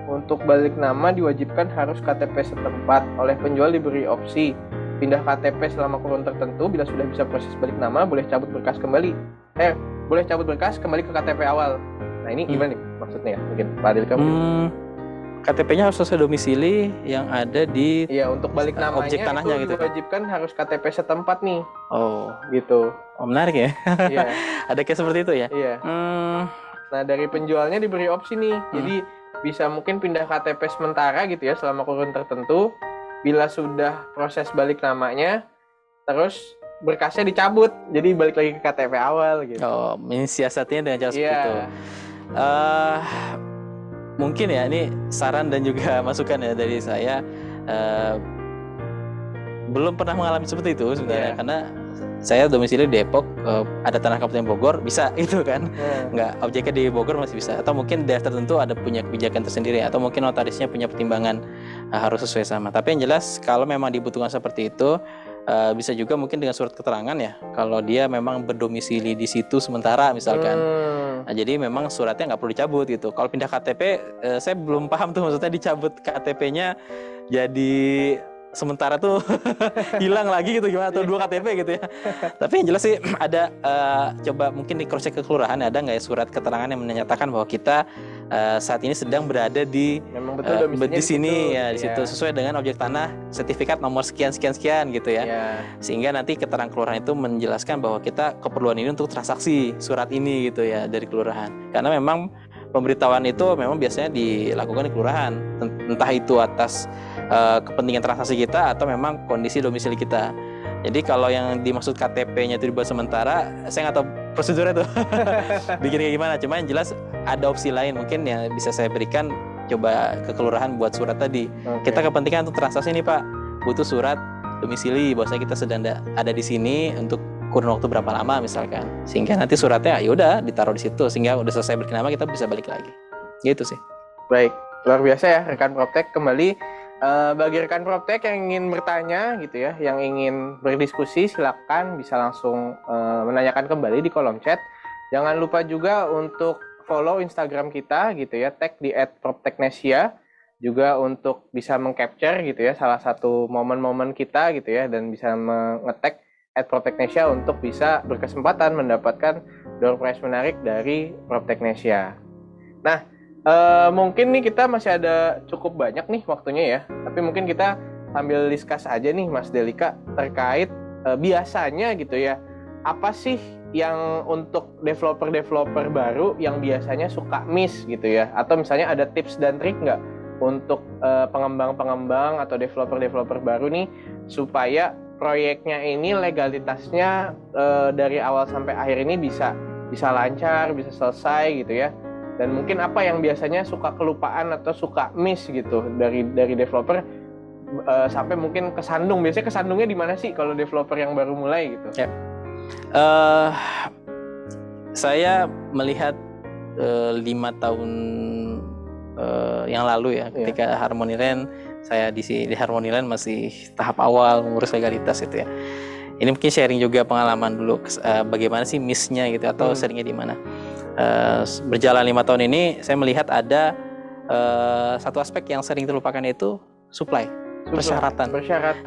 untuk balik nama diwajibkan harus KTP setempat, oleh penjual diberi opsi pindah KTP selama kurun tertentu, bila sudah bisa proses balik nama boleh cabut berkas kembali ke KTP awal. Nah ini gimana nih maksudnya ya? Mungkin Pak Delika KTP-nya harus sesuai domisili yang ada di untuk balik namanya objek tanahnya itu gitu. Diwajibkan harus KTP setempat nih. Oh, gitu. Oh, menarik ya. Iya. Ada kayak seperti itu ya. Iya. Nah, dari penjualnya diberi opsi nih. Jadi bisa mungkin pindah KTP sementara gitu ya selama kurun tertentu. Bila sudah proses balik namanya, terus berkasnya dicabut, jadi balik lagi ke KTP awal gitu. Oh, mensiasatinya dengan cara seperti itu. Mungkin ya ini saran dan juga masukan ya dari saya. Belum pernah mengalami seperti itu sebenarnya, karena saya domisili Depok, ada tanah Kabupaten Bogor, bisa itu kan, nggak objeknya di Bogor masih bisa, atau mungkin daerah tertentu ada punya kebijakan tersendiri, atau mungkin notarisnya punya pertimbangan harus sesuai sama. Tapi yang jelas kalau memang dibutuhkan seperti itu, bisa juga mungkin dengan surat keterangan ya, kalau dia memang berdomisili di situ sementara misalkan. Nah, jadi memang suratnya nggak perlu dicabut gitu. Kalau pindah KTP, saya belum paham tuh maksudnya dicabut KTP-nya jadi sementara tuh hilang lagi gitu gimana, atau 2 KTP gitu ya. Tapi yang jelas sih ada, coba mungkin di cross check ke kelurahan ada nggak ya surat keterangan yang menyatakan bahwa kita saat ini sedang berada di di sini ya, di situ sesuai dengan objek tanah, sertifikat nomor sekian gitu ya. Sehingga nanti keterangan kelurahan itu menjelaskan bahwa kita keperluan ini untuk transaksi surat ini gitu ya dari kelurahan. Karena memang pemberitahuan itu memang biasanya dilakukan di kelurahan, entah itu atas kepentingan transaksi kita atau memang kondisi domisili kita. Jadi kalau yang dimaksud KTP-nya itu dibuat sementara, saya nggak tahu prosedurnya tuh bikinnya gimana. Cuma yang jelas ada opsi lain mungkin yang bisa saya berikan, coba ke kelurahan buat surat tadi. Kita kepentingan untuk transaksi nih Pak, butuh surat domisili bahwasanya kita sedang ada di sini untuk kurun waktu berapa lama misalkan, sehingga nanti suratnya ya udah ditaruh di situ, sehingga udah selesai balik nama kita bisa balik lagi. Gitu sih. Baik, luar biasa ya rekan Proptech. Kembali bagi rekan Proptech yang ingin bertanya gitu ya, yang ingin berdiskusi, silakan bisa langsung menanyakan kembali di kolom chat. Jangan lupa juga untuk follow Instagram kita gitu ya, tag di @proptechnesia, juga untuk bisa mengcapture gitu ya salah satu momen-momen kita gitu ya, dan bisa mengetag @proptechnesia untuk bisa berkesempatan mendapatkan door prize menarik dari Proptechnesia. Nah, mungkin nih kita masih ada cukup banyak nih waktunya ya, tapi mungkin kita sambil discuss aja nih Mas Delika terkait biasanya gitu ya, apa sih yang untuk developer baru yang biasanya suka miss gitu ya, atau misalnya ada tips dan trik nggak untuk pengembang-pengembang atau developer baru nih supaya proyeknya ini legalitasnya dari awal sampai akhir ini bisa lancar, bisa selesai gitu ya. Dan mungkin apa yang biasanya suka kelupaan atau suka miss gitu dari developer sampai mungkin kesandung. Biasanya kesandungnya di mana sih kalau developer yang baru mulai gitu? Ya. Saya melihat 5 tahun yang lalu ya, ketika Harmony-Land, saya di Harmony-Land masih tahap awal mengurus legalitas itu ya. Ini mungkin sharing juga pengalaman dulu, bagaimana sih miss-nya gitu atau seringnya di mana. Berjalan 5 tahun ini saya melihat ada satu aspek yang sering terlupakan, yaitu persyaratan.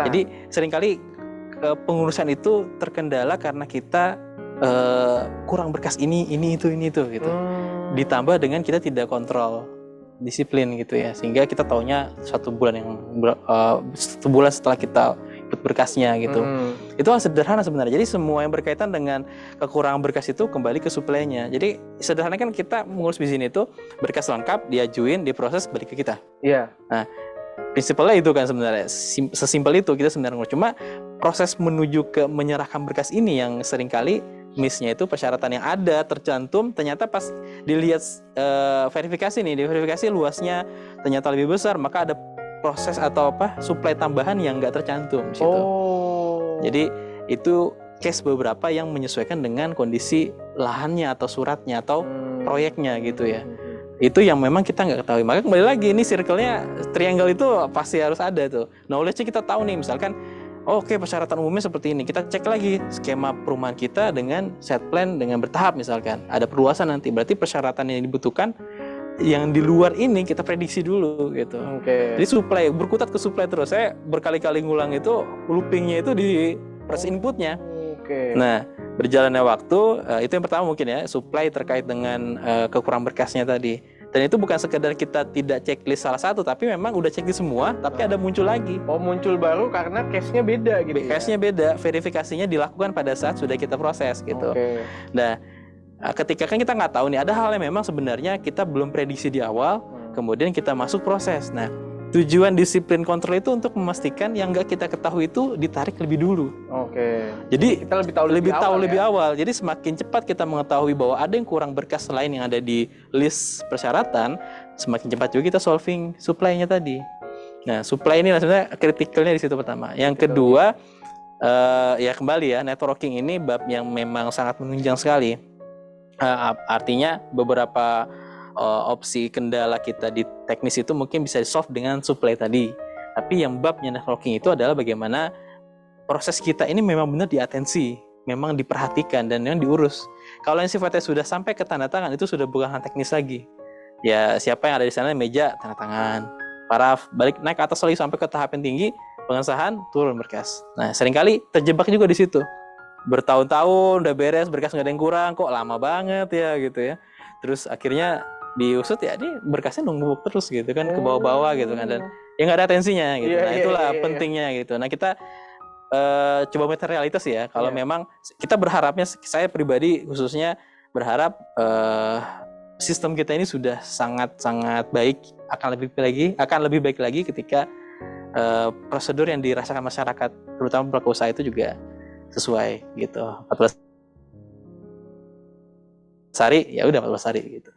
Jadi seringkali pengurusan itu terkendala karena kita kurang berkas ini itu gitu. Ditambah dengan kita tidak kontrol disiplin gitu ya, sehingga kita taunya 1 bulan setelah kita input berkasnya gitu. Itu sederhana sebenarnya. Jadi semua yang berkaitan dengan kekurangan berkas itu kembali ke suplainya. Jadi sederhana kan kita mengurus izin itu berkas lengkap, diajuin, diproses, balik ke kita. Iya. Nah, prinsipnya itu kan sebenarnya sesimpel itu kita sebenarnya ngurus. Cuma proses menuju ke menyerahkan berkas ini yang seringkali miss-nya itu persyaratan yang ada tercantum, ternyata pas dilihat verifikasi luasnya ternyata lebih besar, maka ada proses atau suplai tambahan yang nggak tercantum di situ. Jadi itu case beberapa yang menyesuaikan dengan kondisi lahannya atau suratnya atau proyeknya gitu ya. Itu yang memang kita nggak ketahui. Maka kembali lagi ini circle-nya, triangle itu pasti harus ada tuh. Knowledge-nya kita tahu nih, misalkan oke, persyaratan umumnya seperti ini. Kita cek lagi skema perumahan kita dengan set plan dengan bertahap misalkan. Ada perluasan nanti, berarti persyaratan yang dibutuhkan yang di luar ini kita prediksi dulu gitu. Jadi supply, berkutat ke supply terus. Saya berkali-kali ngulang itu, loopingnya itu di press inputnya. Nah, berjalannya waktu, itu yang pertama mungkin ya, supply terkait dengan kekurangan berkasnya tadi. Dan itu bukan sekedar kita tidak checklist salah satu, tapi memang udah checklist semua, tapi ada muncul lagi. Oh, muncul baru karena case-nya beda gitu ya? Case-nya beda, verifikasinya dilakukan pada saat sudah kita proses gitu. Nah, ketika kan kita nggak tahu nih, ada hal yang memang sebenarnya kita belum prediksi di awal, kemudian kita masuk proses. Nah, tujuan disiplin kontrol itu untuk memastikan yang nggak kita ketahui itu ditarik lebih dulu. Jadi kita lebih tahu lebih awal. Jadi semakin cepat kita mengetahui bahwa ada yang kurang berkas lain yang ada di list persyaratan, semakin cepat juga kita solving supply-nya tadi. Nah, supply ini sebenarnya kritikalnya di situ pertama. Yang kedua, ya kembali ya, networking ini bab yang memang sangat menunjang sekali. Artinya beberapa opsi kendala kita di teknis itu mungkin bisa di-solve dengan supply tadi. Tapi yang babnya networking itu adalah bagaimana proses kita ini memang benar diatensi, memang diperhatikan dan yang diurus. Kalau yang sifatnya sudah sampai ke tanda tangan itu sudah bukan hal teknis lagi. Ya siapa yang ada di sana meja tanda tangan, paraf, balik naik ke atas lagi sampai ke tahap yang tinggi, pengesahan, turun berkas. Nah seringkali terjebak juga di situ. Bertahun-tahun udah beres, berkas nggak ada yang kurang, kok lama banget ya gitu ya. Terus akhirnya diusut ya, ini berkasnya numpuk terus gitu kan, ke bawah-bawah gitu kan, dan ya nggak ada atensinya gitu. Nah itulah pentingnya gitu. Nah kita coba melihat realitas ya. Kalau memang kita berharapnya, saya pribadi khususnya berharap sistem kita ini sudah sangat baik, akan lebih baik lagi ketika prosedur yang dirasakan masyarakat, terutama pelaku usaha itu juga sesuai gitu. 14 hari ya udah 14 hari gitu.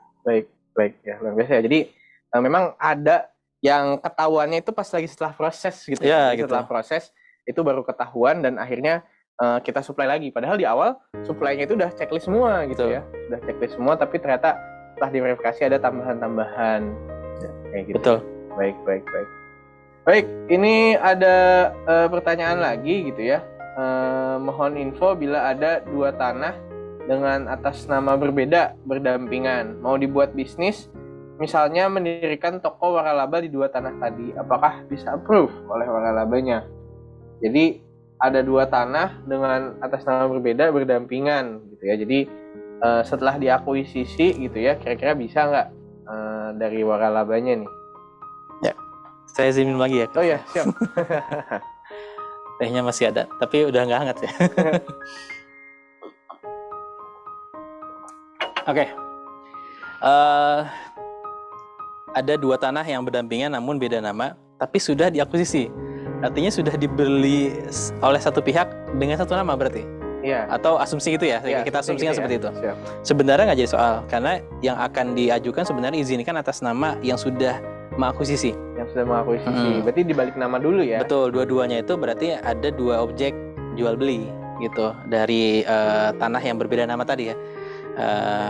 Baik ya, luar biasa ya. Jadi memang ada yang ketahuannya itu pas lagi setelah proses gitu ya. Gitu. Setelah proses itu baru ketahuan dan akhirnya kita supply lagi. Padahal di awal supply-nya itu udah checklist semua gitu ya. Udah checklist semua, tapi ternyata setelah diverifikasi ada tambahan-tambahan kayak gitu. Betul. Baik, ini ada pertanyaan lagi gitu ya. Mohon info bila ada 2 tanah dengan atas nama berbeda berdampingan, mau dibuat bisnis, misalnya mendirikan toko waralaba di 2 tanah tadi, apakah bisa approve oleh waralabanya? Jadi ada 2 tanah dengan atas nama berbeda berdampingan gitu ya. Jadi setelah diakuisisi gitu ya, kira-kira bisa nggak dari waralabanya nih? Ya, saya izin lagi ya. Oh ya, siap. Tehnya masih ada, tapi udah nggak hangat ya. Oke. Ada 2 tanah yang berdampingan namun beda nama, tapi sudah diakuisisi. Artinya sudah dibeli oleh satu pihak dengan satu nama berarti? Iya. Atau asumsi itu ya? Kita asumsikan seperti itu. Siap. Sebenarnya nggak jadi soal, karena yang akan diajukan sebenarnya izin kan atas nama yang sudah mengakuisisi. Yang sudah mengakuisisi. Berarti dibalik nama dulu ya? Betul, dua-duanya itu berarti ada 2 objek jual beli gitu dari tanah yang berbeda nama tadi ya.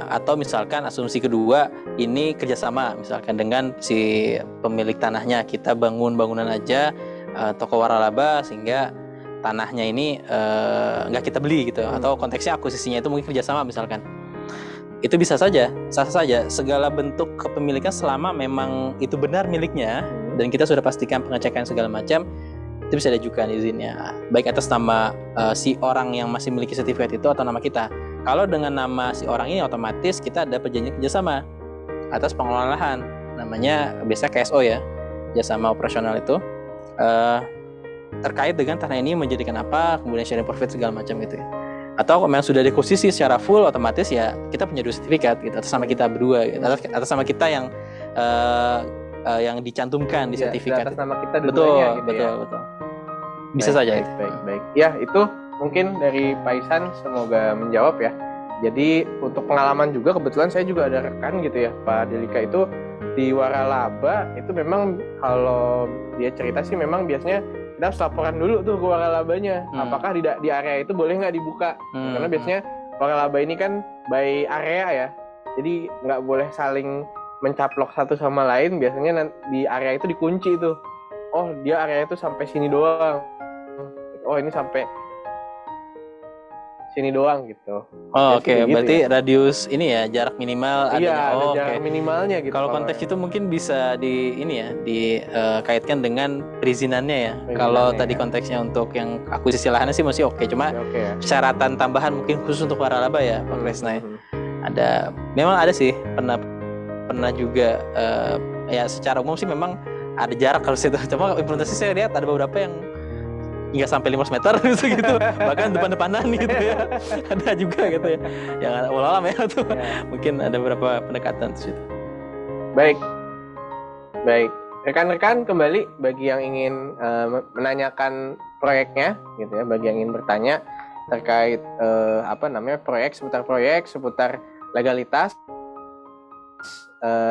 Atau misalkan asumsi kedua ini kerjasama misalkan dengan si pemilik tanahnya, kita bangun bangunan aja toko waralaba sehingga tanahnya ini nggak kita beli gitu, atau konteksnya akuisisinya itu mungkin kerjasama misalkan. Itu bisa saja, sah saja segala bentuk kepemilikan selama memang itu benar miliknya dan kita sudah pastikan pengecekan segala macam, itu bisa diajukan izinnya baik atas nama si orang yang masih memiliki sertifikat itu atau nama kita. Kalau dengan nama si orang ini otomatis kita ada perjanjian kerjasama atas pengelolaan lahan, namanya biasa KSO ya, kerjasama operasional itu terkait dengan tanah ini menjadikan apa, kemudian sharing profit segala macam gitu ya. Atau kalau memang sudah diakuisisi secara full, otomatis ya kita punya 2 sertifikat gitu atas nama kita berdua, gitu. atas nama kita yang dicantumkan di sertifikat. Atas nama kita dua-duanya gitu ya. Betul. Bisa saja. Baik. Ya itu mungkin dari Pak Ihsan semoga menjawab ya. Jadi untuk pengalaman juga kebetulan saya juga ada rekan gitu ya, Pak Delika itu di waralaba itu memang kalau dia cerita sih memang biasanya kita harus laporan dulu tuh ke waralabanya, apakah di area itu boleh nggak dibuka, karena biasanya waralaba ini kan by area ya, jadi nggak boleh saling mencaplok satu sama lain, biasanya di area itu dikunci tuh, oh dia area itu sampai sini doang, oh ini sampai sini doang gitu. Oh, oke. Berarti ya? Radius ini ya, jarak minimal adanya. Iya, ada jarak minimalnya gitu. Kalau konteks itu mungkin bisa dikaitkan dengan perizinannya ya. Kalau tadi konteksnya untuk yang akuisisi lahannya sih masih oke. Cuma syaratan tambahan mungkin khusus untuk waralaba ya, Pak Kresna. Memang ada sih pernah juga ya secara umum sih memang ada jarak harus itu. Cuma implementasi saya lihat ada beberapa yang nggak sampai 500 meter gitu, bahkan depan-depanan gitu ya. Ada juga gitu ya, yang walau ya tuh. Mungkin ada beberapa pendekatan di situ. Baik, rekan-rekan kembali bagi yang ingin menanyakan proyeknya, gitu ya, bagi yang ingin bertanya terkait proyek seputar legalitas,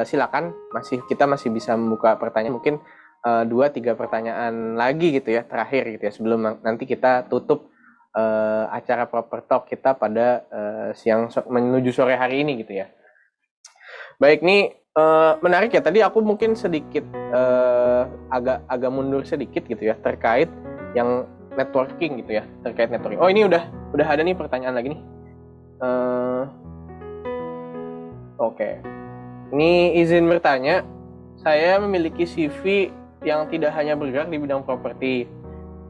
silakan, kita masih bisa membuka pertanyaan, mungkin 2-3 pertanyaan lagi gitu ya, terakhir gitu ya, sebelum nanti kita tutup acara Proper Talk kita pada siang menuju sore hari ini gitu ya. Baik, nih menarik ya, tadi aku mungkin sedikit agak mundur sedikit gitu ya, terkait yang networking gitu ya, terkait networking. Oh, ini udah ada nih pertanyaan lagi nih. Oke. Ini izin bertanya, saya memiliki CV yang tidak hanya bergerak di bidang properti,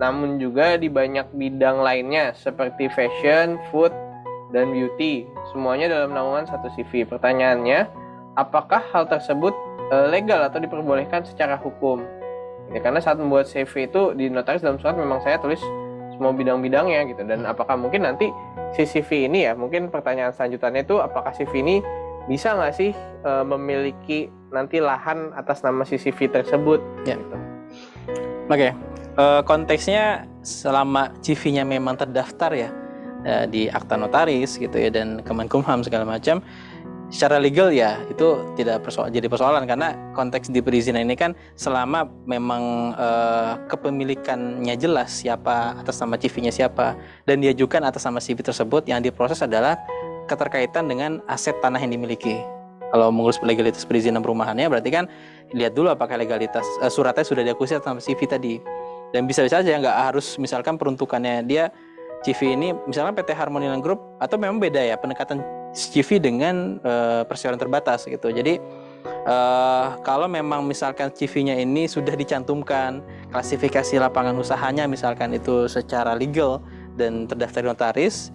namun juga di banyak bidang lainnya seperti fashion, food, dan beauty. Semuanya dalam naungan satu CV. Pertanyaannya, apakah hal tersebut legal atau diperbolehkan secara hukum? Ya, karena saat membuat CV itu di notaris dalam surat memang saya tulis semua bidang-bidangnya gitu. Dan apakah mungkin nanti si CV ini ya, mungkin pertanyaan selanjutnya itu apakah CV ini bisa nggak sih memiliki nanti lahan atas nama si CV tersebut? Ya. Gitu. Oke, konteksnya selama CV-nya memang terdaftar ya di akta notaris gitu ya, dan Kemenkumham segala macam, secara legal ya itu tidak jadi persoalan, karena konteks di perizinan ini kan selama memang kepemilikannya jelas siapa, atas nama CV-nya siapa, dan diajukan atas nama CV tersebut, yang diproses adalah keterkaitan dengan aset tanah yang dimiliki. Kalau mengurus legalitas perizinan perumahannya, berarti kan lihat dulu apakah legalitas suratnya sudah diakuisisi atas nama CV tadi. Dan bisa-bisa aja nggak harus misalkan peruntukannya dia CV ini misalkan PT Harmony Land Group, atau memang beda ya pendekatan CV dengan perseroan terbatas gitu. Jadi kalau memang misalkan CV-nya ini sudah dicantumkan klasifikasi lapangan usahanya misalkan itu secara legal dan terdaftar di notaris,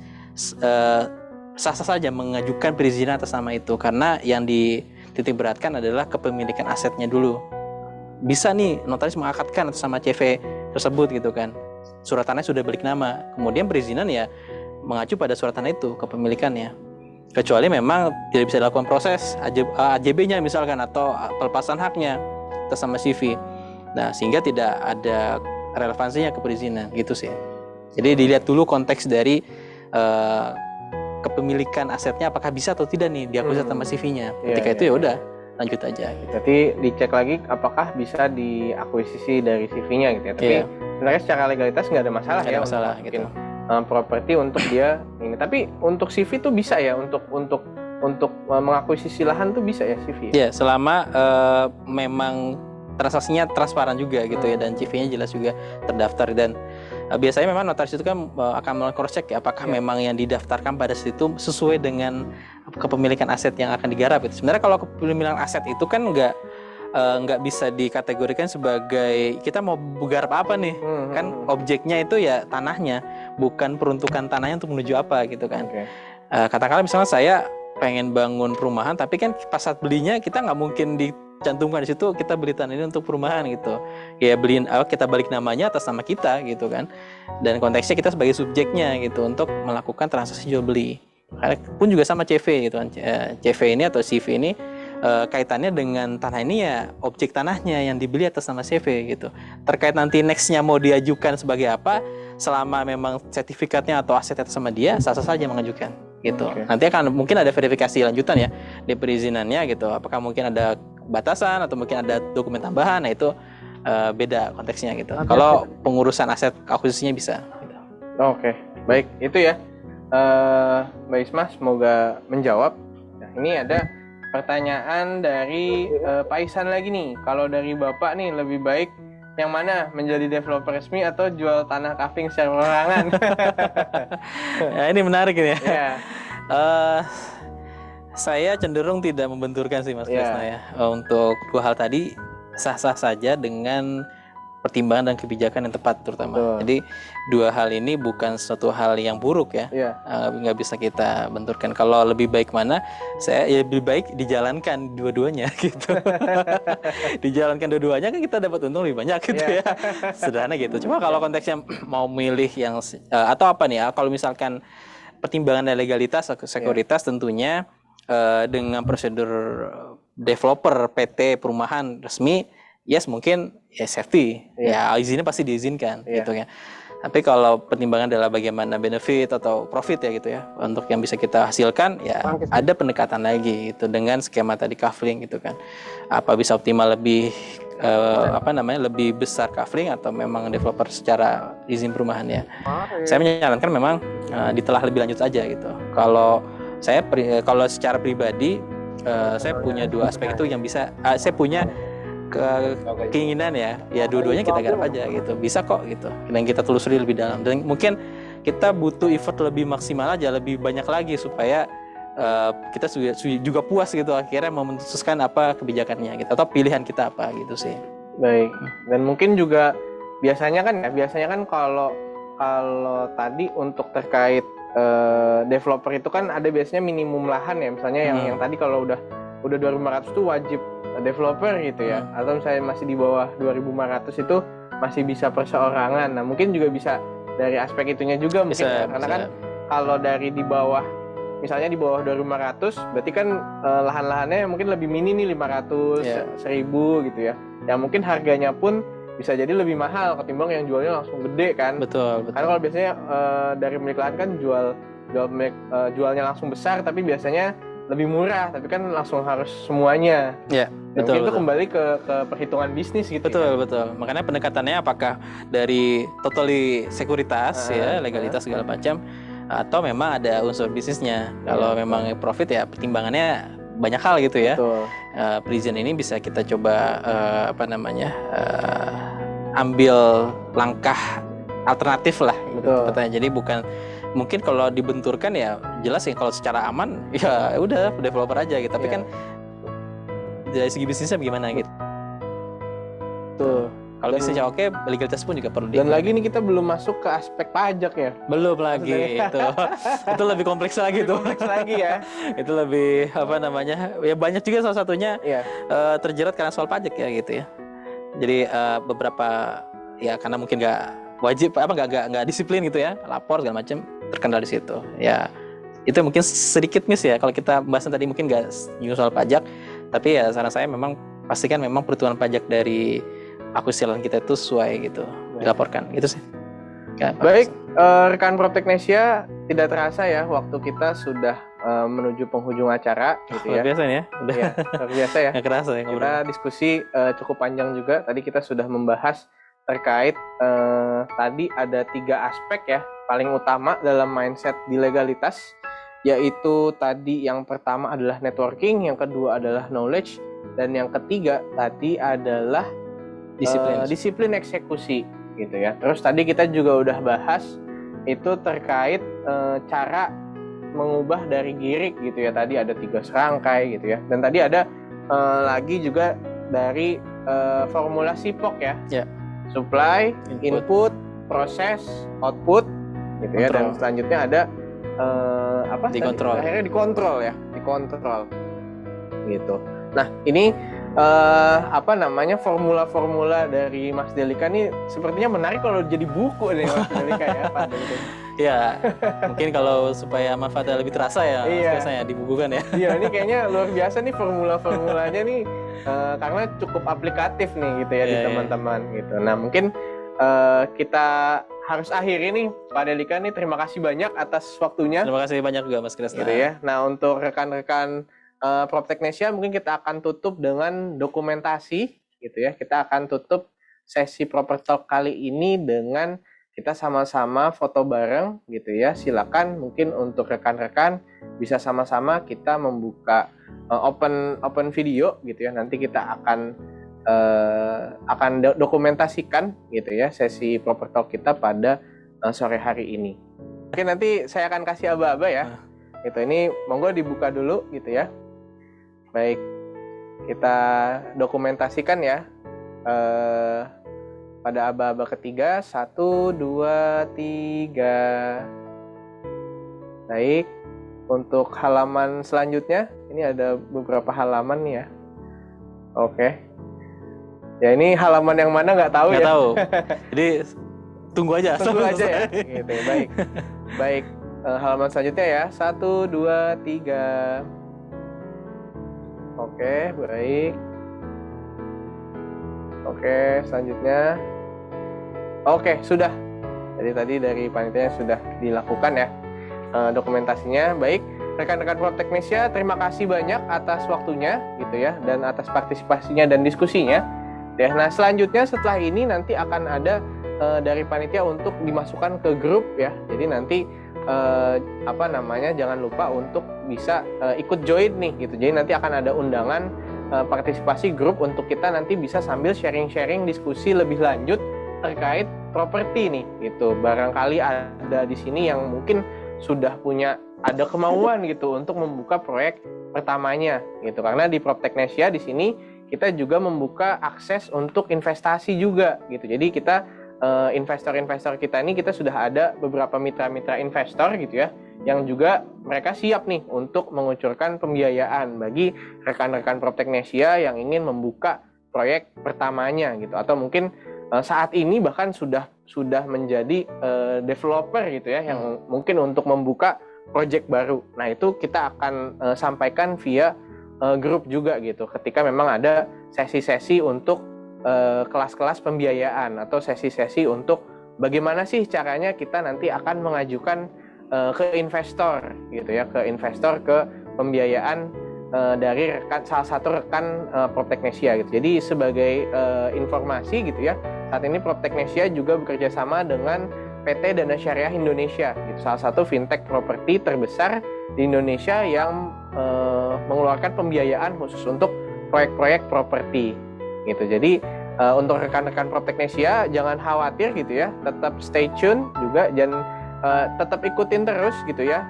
sah-sah saja mengajukan perizinan atas nama itu, karena yang dititik beratkan adalah kepemilikan asetnya dulu. Bisa nih notaris mengakadkan atas nama CV tersebut gitu kan, surat tanahnya sudah balik nama, kemudian perizinan ya mengacu pada surat tanah itu kepemilikannya, kecuali memang tidak bisa dilakukan proses AJB-nya misalkan atau pelepasan haknya atas nama CV. Nah, sehingga tidak ada relevansinya ke perizinan gitu sih. Jadi dilihat dulu konteks dari kepemilikan asetnya apakah bisa atau tidak nih diakuisisi sama CV-nya. Ketika itu ya udah lanjut aja. Berarti dicek lagi apakah bisa diakuisisi dari CV-nya gitu ya. Tapi sebenarnya secara legalitas nggak ada masalah ya. Masalah gitu. Properti untuk dia ini. Tapi untuk CV tuh bisa ya, untuk mengakuisisi lahan tuh bisa ya CV. Ya, selama memang transaksinya transparan juga gitu ya, dan CV-nya jelas juga terdaftar. Dan biasanya memang notaris itu kan akan melakukan cross check ya, apakah memang yang didaftarkan pada situ sesuai dengan kepemilikan aset yang akan digarap itu. Sebenarnya kalau kepemilikan aset itu kan nggak bisa dikategorikan sebagai kita mau garap apa nih, kan objeknya itu ya tanahnya, bukan peruntukan tanahnya untuk menuju apa gitu kan. Katakanlah misalnya saya pengen bangun perumahan, tapi kan pas saat belinya kita nggak mungkin dicantumkan di situ kita beli tanah ini untuk perumahan gitu. Ya kita balik namanya atas nama kita gitu kan. Dan konteksnya kita sebagai subjeknya gitu untuk melakukan transaksi jual beli. Pun juga sama CV gitu kan. CV ini atau CV ini kaitannya dengan tanah ini ya objek tanahnya yang dibeli atas nama CV gitu. Terkait nanti nextnya mau diajukan sebagai apa, selama memang sertifikatnya atau aset atas sama dia, sah-sah saja mengajukan gitu. Nanti akan mungkin ada verifikasi lanjutan ya di perizinannya gitu. Apakah mungkin ada batasan atau mungkin ada dokumen tambahan, nah itu beda konteksnya gitu. Kalau pengurusan aset akuisisinya bisa. Gitu. Baik, itu ya. Mbak Isma semoga menjawab. Nah, ini ada pertanyaan dari Pak Ihsan lagi nih. Kalau dari Bapak nih lebih baik yang mana, menjadi developer resmi atau jual tanah kafing secara perorangan? Ya, ini menarik ini ya. Saya cenderung tidak membenturkan sih Mas Krisna ya. Untuk dua hal tadi sah-sah saja dengan pertimbangan dan kebijakan yang tepat terutama. Betul. Jadi dua hal ini bukan suatu hal yang buruk ya. Iya. Nggak bisa kita benturkan. Kalau lebih baik mana, saya ya lebih baik dijalankan dua-duanya gitu. Dijalankan dua-duanya kan kita dapat untung lebih banyak gitu ya. Sederhana gitu. Cuma kalau konteksnya mau milih yang atau apa nih ya? Kalau misalkan pertimbangan legalitas, sekuritas tentunya dengan prosedur developer PT perumahan resmi, yes mungkin ya safety, ya izinnya pasti diizinkan gitu ya. Tapi kalau pertimbangan adalah bagaimana benefit atau profit ya gitu ya, untuk yang bisa kita hasilkan ya ada pendekatan lagi gitu dengan skema tadi kafling gitu kan. Apa bisa optimal lebih lebih besar kafling atau memang developer secara izin perumahan ya. Saya menyarankan memang ditelah lebih lanjut aja gitu. Kalau secara pribadi saya punya dua aspek itu yang bisa saya punya keinginan ya dua-duanya kita garap aja gitu, bisa kok gitu, dan kita telusuri lebih dalam, dan mungkin kita butuh effort lebih maksimal aja, lebih banyak lagi supaya kita juga puas gitu akhirnya memutuskan apa kebijakannya gitu atau pilihan kita apa gitu sih. Baik, dan mungkin juga biasanya kan kalau tadi untuk terkait developer itu kan ada biasanya minimum lahan ya, misalnya yang tadi kalau udah 2.500 itu wajib developer gitu ya, atau misalnya masih di bawah 2.500 itu masih bisa perseorangan. Nah mungkin juga bisa dari aspek itunya juga mungkin ya, karena kan kalau dari di bawah, misalnya di bawah 2.500 berarti kan lahan-lahannya mungkin lebih mini nih 500, 1.000 gitu ya, yang mungkin harganya pun bisa jadi lebih mahal ketimbang yang jualnya langsung gede kan. Betul. Karena kalau biasanya dari pemilik lahan kan jualnya langsung besar tapi biasanya lebih murah, tapi kan langsung harus semuanya. Ya, betul. Mungkin itu kembali ke perhitungan bisnis gitu. Betul, betul. Makanya pendekatannya apakah dari totally sekuritas legalitas segala macam, atau memang ada unsur bisnisnya. Kalau memang profit ya pertimbangannya banyak hal gitu ya. Perizinan ini bisa kita coba ambil langkah alternatif lah. Betul. Jadi bukan mungkin kalau dibenturkan ya jelas ya kalau secara aman ya udah developer aja gitu, tapi kan dari segi bisnisnya bagaimana gitu. Tuh. Kalau bisnisnya oke, legalitas pun juga perlu. Dan lagi nih kita belum masuk ke aspek pajak ya. Belum lagi itu lebih kompleks lagi tuh. Kompleks lagi ya. Itu lebih ya banyak juga salah satunya terjerat karena soal pajak ya gitu ya. Jadi beberapa ya karena mungkin nggak wajib nggak disiplin gitu ya, lapor segala macam terkendala di situ ya. Itu mungkin sedikit miss ya kalau kita bahasnya tadi, mungkin nggak nyinggung soal pajak, tapi ya saran saya memang pastikan memang perhitungan pajak dari akuisisi lahan kita itu sesuai gitu, dilaporkan gitu sih. Baik, rekan Propteknesia, tidak terasa ya waktu kita sudah menuju penghujung acara gitu ya. Luar biasa ya. Iya, luar biasa ya. Nggak kerasa ya. Kita diskusi cukup panjang juga. Tadi kita sudah membahas terkait tadi ada 3 aspek ya paling utama dalam mindset di legalitas, yaitu tadi yang pertama adalah networking, yang kedua adalah knowledge, dan yang ketiga tadi adalah disiplin eksekusi gitu ya. Terus tadi kita juga udah bahas itu terkait cara mengubah dari girik gitu ya, tadi ada 3 serangkai gitu ya, dan tadi ada lagi juga dari formula SIPOK ya. Supply, input, proses, output gitu ya, dan selanjutnya ada dikontrol. Akhirnya dikontrol gitu. Nah ini formula-formula dari Mas Delika nih sepertinya menarik kalau jadi buku nih Mas Delika ya Pak Delika. Ya mungkin kalau supaya manfaatnya lebih terasa ya, biasanya dibukukan ya. Iya, ini kayaknya luar biasa nih formula-formulanya nih, karena cukup aplikatif nih gitu ya di teman-teman gitu. Nah mungkin kita harus akhiri nih Pak Delika nih, terima kasih banyak atas waktunya. Terima kasih banyak juga Mas Kresna. Gitu ya. Nah untuk rekan-rekan Propteknesia mungkin kita akan tutup dengan dokumentasi gitu ya. Kita akan tutup sesi Proper Talk kali ini dengan kita sama-sama foto bareng gitu ya. Silakan mungkin untuk rekan-rekan bisa sama-sama kita membuka open video gitu ya. Nanti kita akan dokumentasikan gitu ya sesi Proper Talk kita pada sore hari ini. Oke, nanti saya akan kasih aba-aba ya. Gitu, ini monggo dibuka dulu gitu ya. Baik, kita dokumentasikan ya pada aba-aba ketiga. 1, 2, 3. Baik. Untuk halaman selanjutnya, ini ada beberapa halaman nih ya. Oke. Ya ini halaman yang mana nggak tahu ya. Nggak tahu. Jadi tunggu aja. Tunggu aja ya. Gitu ya. Baik. Baik. Halaman selanjutnya ya. 1, 2, 3. Oke, baik. Oke, selanjutnya. Oke, sudah. Jadi tadi dari panitia sudah dilakukan ya dokumentasinya. Baik, rekan-rekan Propteknesia, terima kasih banyak atas waktunya gitu ya, dan atas partisipasinya dan diskusinya. Ya, nah selanjutnya setelah ini nanti akan ada dari panitia untuk dimasukkan ke grup ya. Jadi nanti jangan lupa untuk bisa ikut join nih gitu. Jadi nanti akan ada undangan partisipasi grup untuk kita nanti bisa sambil sharing-sharing diskusi lebih lanjut terkait properti nih gitu. Barangkali ada di sini yang mungkin sudah ada kemauan gitu untuk membuka proyek pertamanya gitu. Karena di Propteknesia di sini kita juga membuka akses untuk investasi juga gitu. Jadi kita investor-investor kita ini, kita sudah ada beberapa mitra-mitra investor gitu ya, yang juga mereka siap nih untuk mengucurkan pembiayaan bagi rekan-rekan Propteknesia yang ingin membuka proyek pertamanya gitu, atau mungkin saat ini bahkan sudah menjadi developer gitu ya, yang mungkin untuk membuka proyek baru. Nah itu kita akan sampaikan via grup juga gitu, ketika memang ada sesi-sesi untuk kelas-kelas pembiayaan atau sesi-sesi untuk bagaimana sih caranya kita nanti akan mengajukan ke investor gitu ya, ke investor, ke pembiayaan dari salah satu rekan Propteknesia gitu. Jadi sebagai informasi gitu ya, saat ini Propteknesia juga bekerja sama dengan PT Dana Syariah Indonesia gitu, salah satu fintech properti terbesar di Indonesia yang mengeluarkan pembiayaan khusus untuk proyek-proyek properti gitu. Jadi untuk rekan-rekan Propteknesia jangan khawatir gitu ya, tetap stay tune juga, dan tetap ikutin terus gitu ya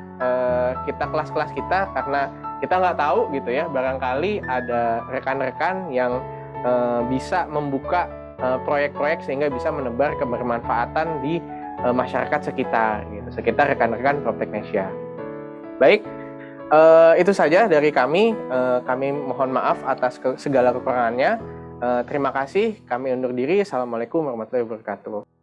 kita kelas-kelas kita, karena kita nggak tahu gitu ya, barangkali ada rekan-rekan yang bisa membuka proyek-proyek sehingga bisa menebar kebermanfaatan di masyarakat sekitar gitu, sekitar rekan-rekan Propteknesia. Baik, itu saja dari kami. Kami mohon maaf atas segala kekurangannya. Terima kasih, kami undur diri. Assalamualaikum warahmatullahi wabarakatuh.